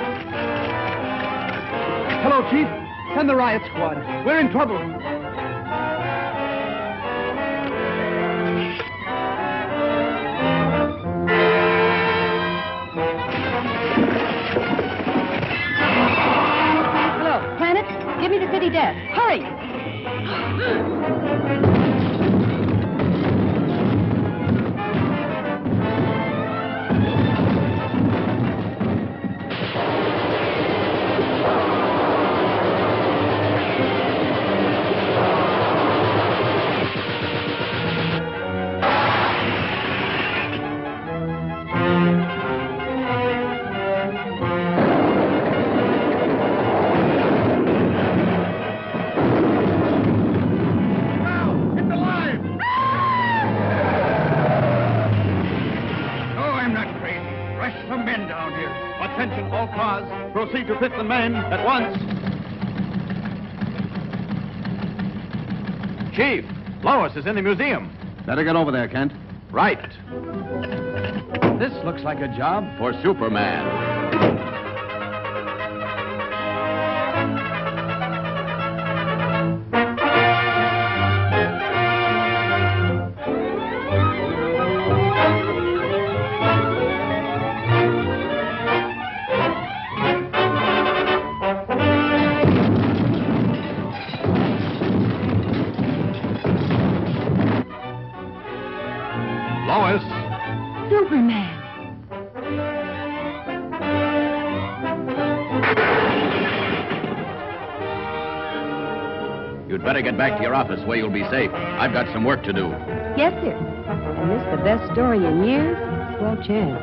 Speaker 20: Hello, Chief. Send the riot squad. We're in trouble.
Speaker 17: Hello, Planet. Give me the city desk. Hurry!
Speaker 15: Attention, all cars. Proceed to Fifth and Main at once. Chief, Lois is in the museum.
Speaker 19: Better get over there, Kent.
Speaker 15: Right.
Speaker 20: This looks like a job
Speaker 15: For Superman. Lois.
Speaker 17: Superman.
Speaker 15: You'd better get back to your office where you'll be safe. I've got some work to do.
Speaker 17: Yes, sir. And this is the best story in years? Well, chance.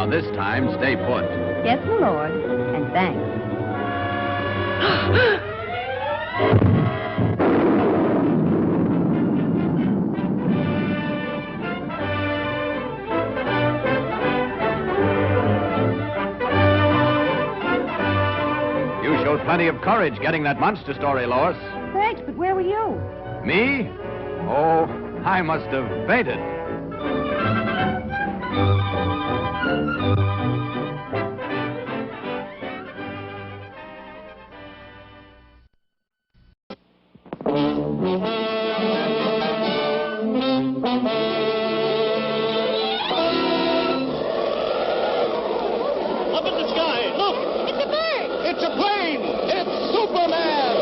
Speaker 15: This time, stay put.
Speaker 17: Yes, my lord. And thanks.
Speaker 15: You showed plenty of courage getting that monster story, Lois.
Speaker 17: Thanks, but where were you?
Speaker 15: Me? Oh, I must have fainted.
Speaker 14: Up in the sky, look! It's a bird! It's a plane! It's Superman!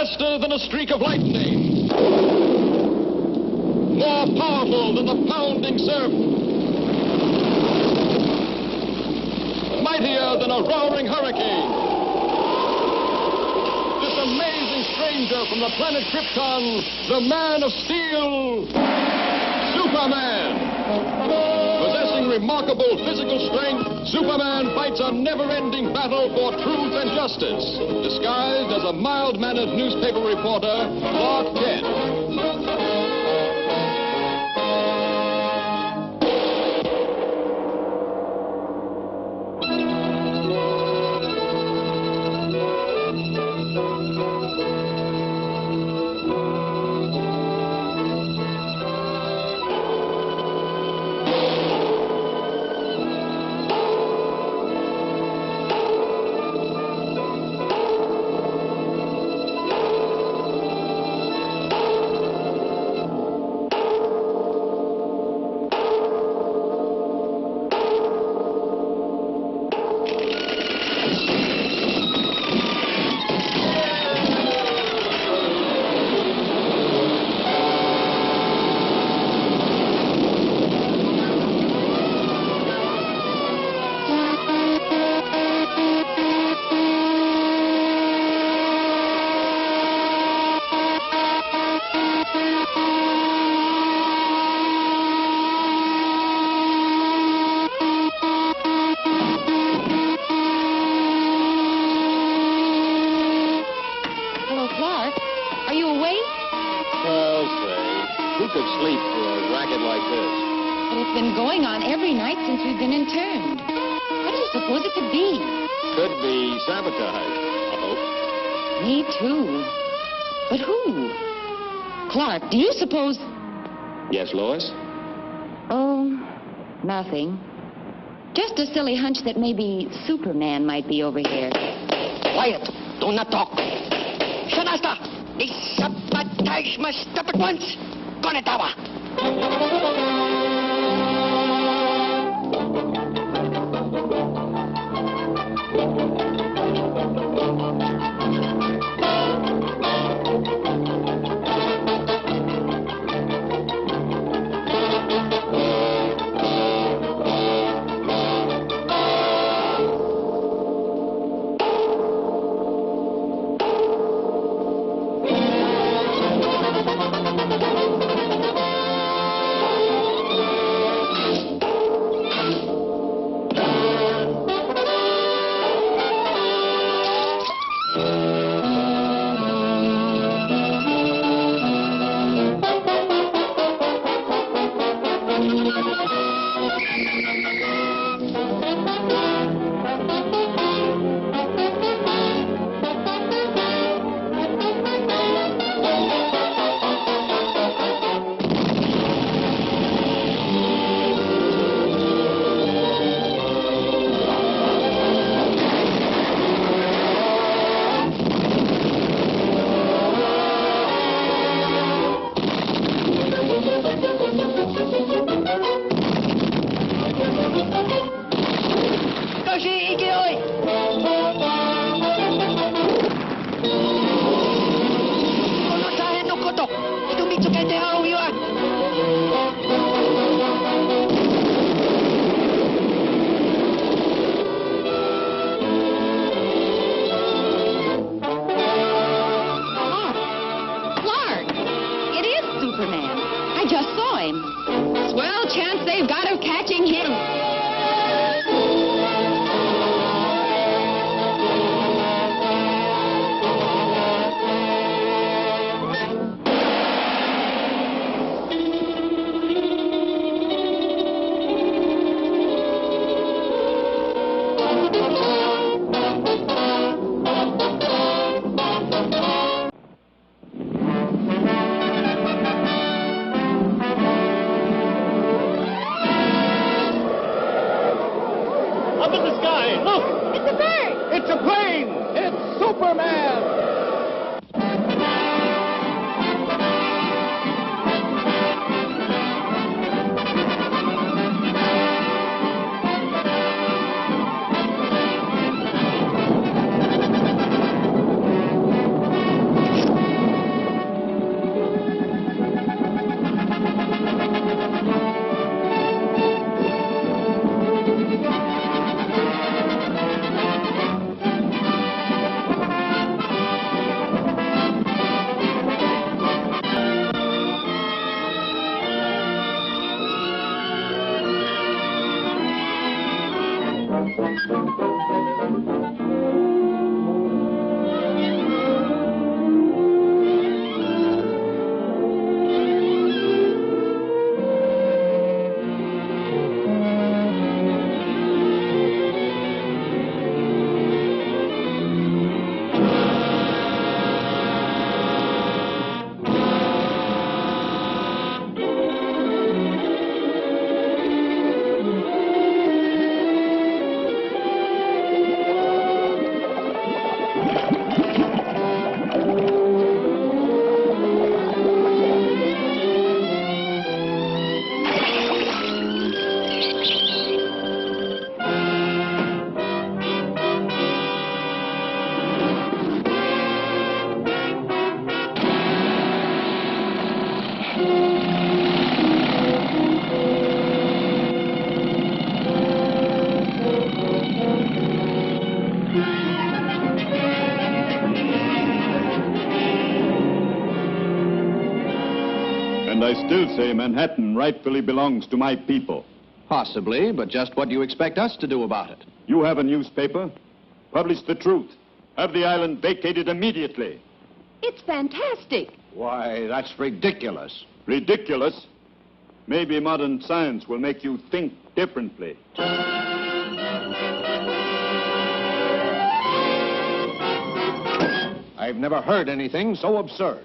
Speaker 1: faster than a streak of lightning, more powerful than the pounding surf, mightier than a roaring hurricane. This amazing stranger from the planet Krypton, the Man of Steel, Superman. Possessing remarkable physical strength, Superman fights a never-ending battle for truth and justice, disguised as a mild-mannered newspaper reporter, Clark Kent.
Speaker 12: Clark, do you suppose...
Speaker 10: Yes, Lois?
Speaker 12: Oh, nothing. Just a silly hunch that maybe Superman might be over here.
Speaker 5: Quiet. Do not talk. Shanasta! The sabotage must stop at once. Konetawa!
Speaker 21: I still say Manhattan rightfully belongs to my people.
Speaker 15: Possibly, but just what do you expect us to do about it?
Speaker 21: You have a newspaper. Publish the truth. Have the island vacated immediately.
Speaker 22: It's fantastic.
Speaker 15: Why, that's ridiculous.
Speaker 21: Ridiculous? Maybe modern science will make you think differently.
Speaker 15: I've never heard anything so absurd.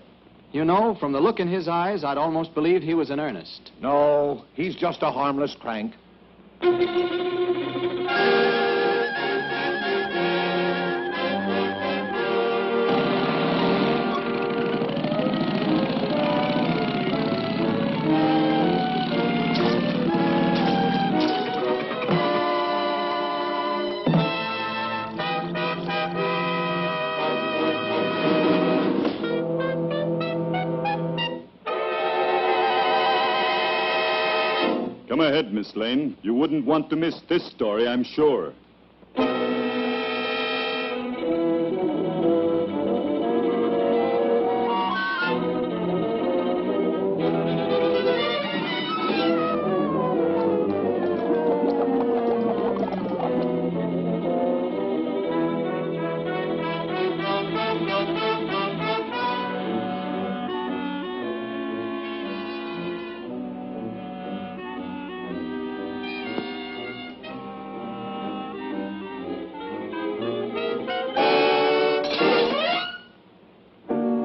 Speaker 23: You know, from the look in his eyes, I'd almost believe he was in earnest.
Speaker 15: No, he's just a harmless crank.
Speaker 21: Come ahead, Miss Lane. You wouldn't want to miss this story, I'm sure.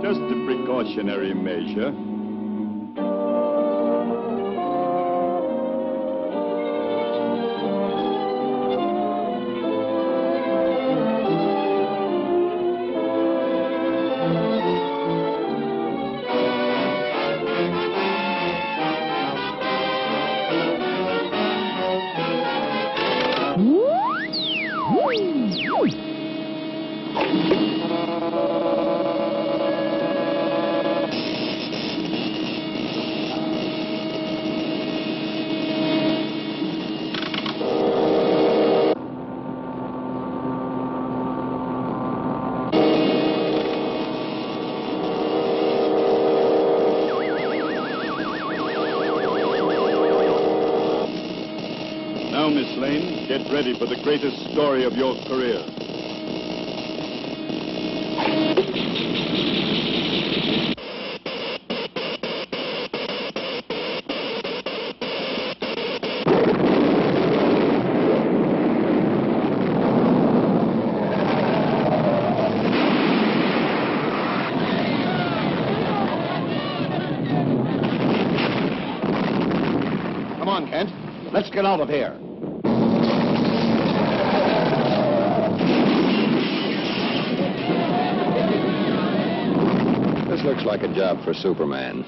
Speaker 21: Just a precautionary measure. Now, Miss Lane, get ready for the greatest story of your career.
Speaker 15: Come on, Kent. Let's get out of here.
Speaker 24: This looks like a job for Superman.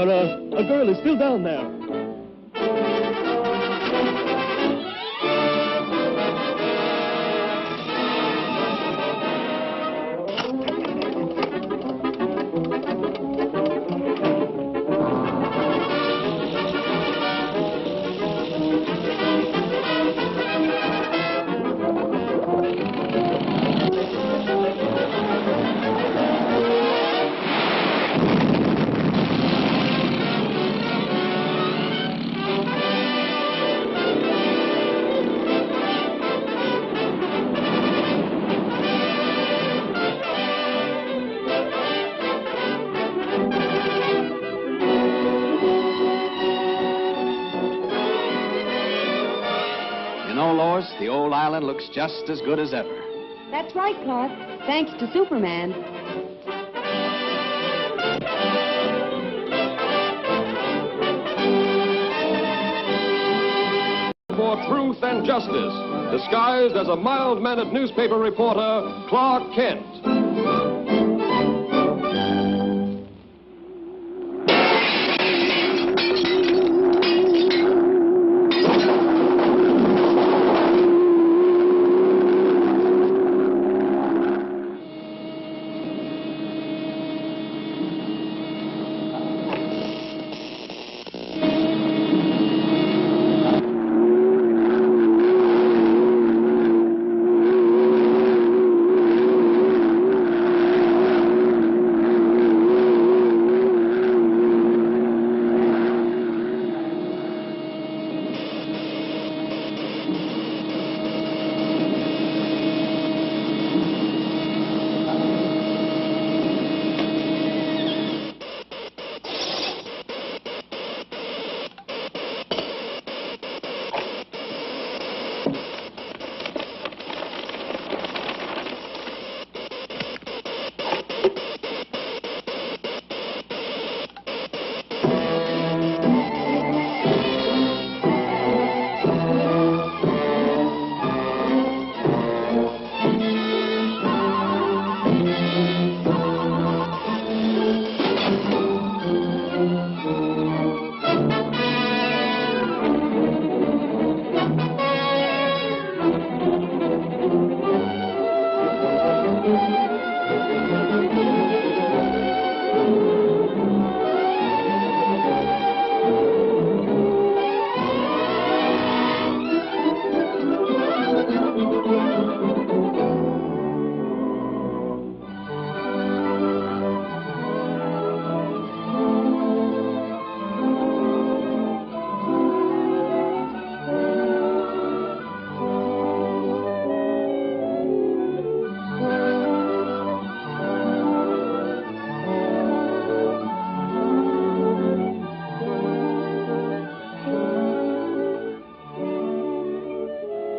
Speaker 2: a girl is still down there.
Speaker 23: You know, Lois, the old island looks just as good as ever.
Speaker 17: That's right, Clark. Thanks to Superman.
Speaker 6: For truth and justice, disguised as a mild-mannered newspaper reporter, Clark Kent.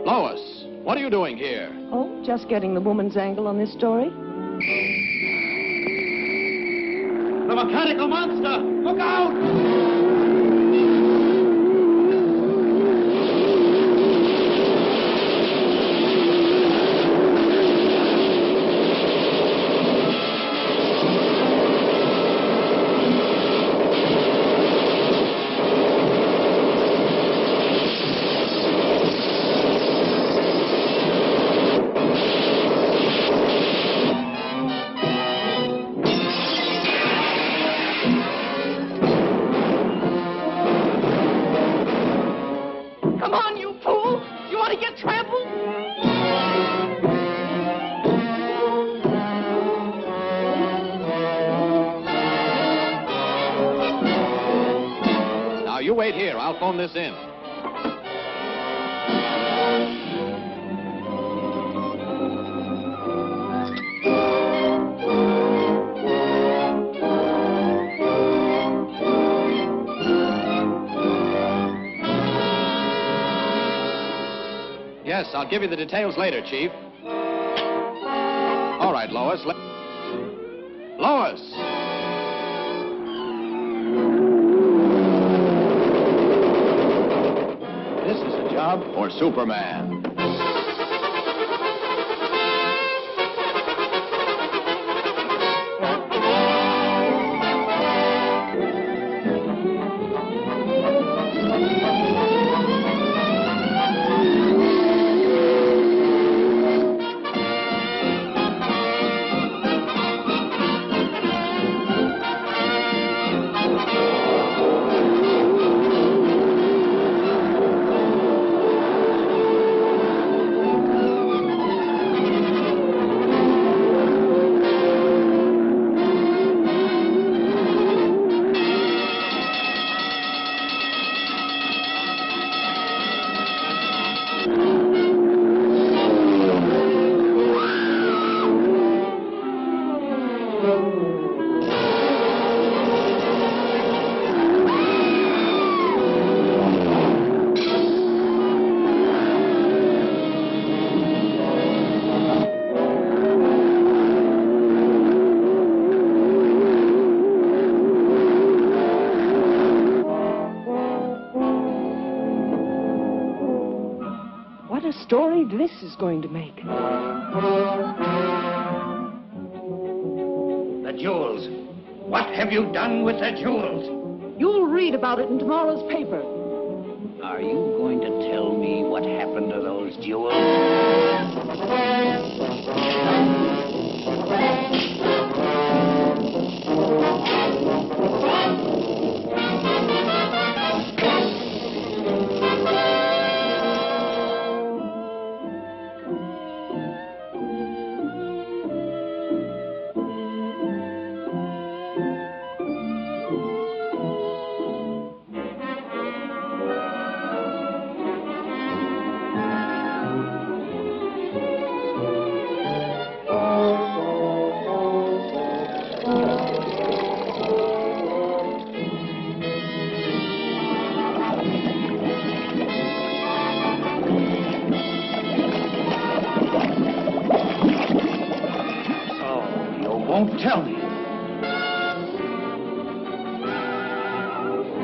Speaker 23: Lois, what are you doing here?
Speaker 4: Oh, just getting the woman's angle on this story.
Speaker 20: The mechanical monster! Look out!
Speaker 23: Now, you wait here. I'll phone this in. Yes, I'll give you the details later, Chief. All right, Lois. Lois! This is a job for Superman.
Speaker 4: story this is going to make.
Speaker 9: The jewels. What have you done with the jewels?
Speaker 4: You'll read about it in tomorrow's paper.
Speaker 9: Are you going to tell me what happened to those jewels? Won't tell me.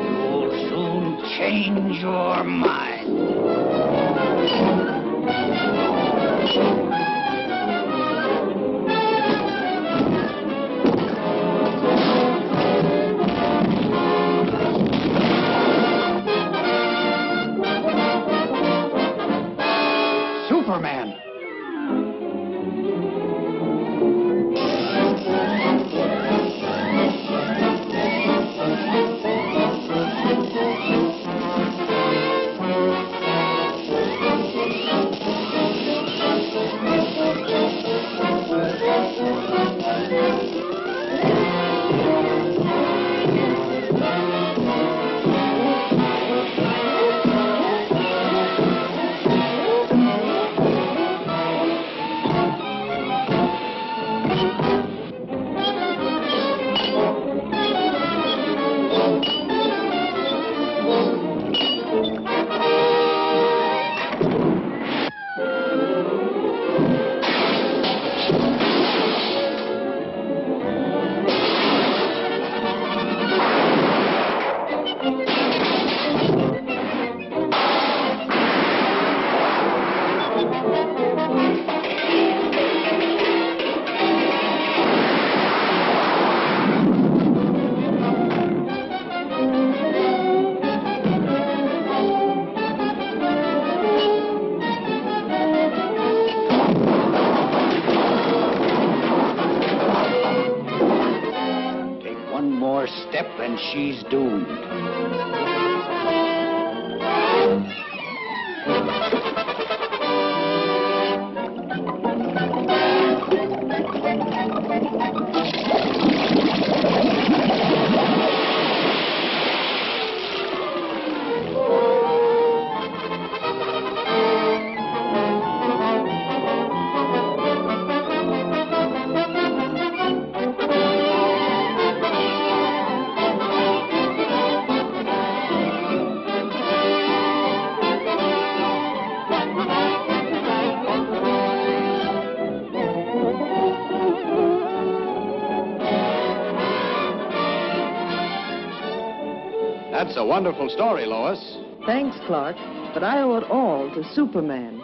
Speaker 9: You'll soon change your mind. Superman. Step and she's doomed.
Speaker 15: That's a wonderful story, Lois.
Speaker 4: Thanks, Clark, but I owe it all to Superman.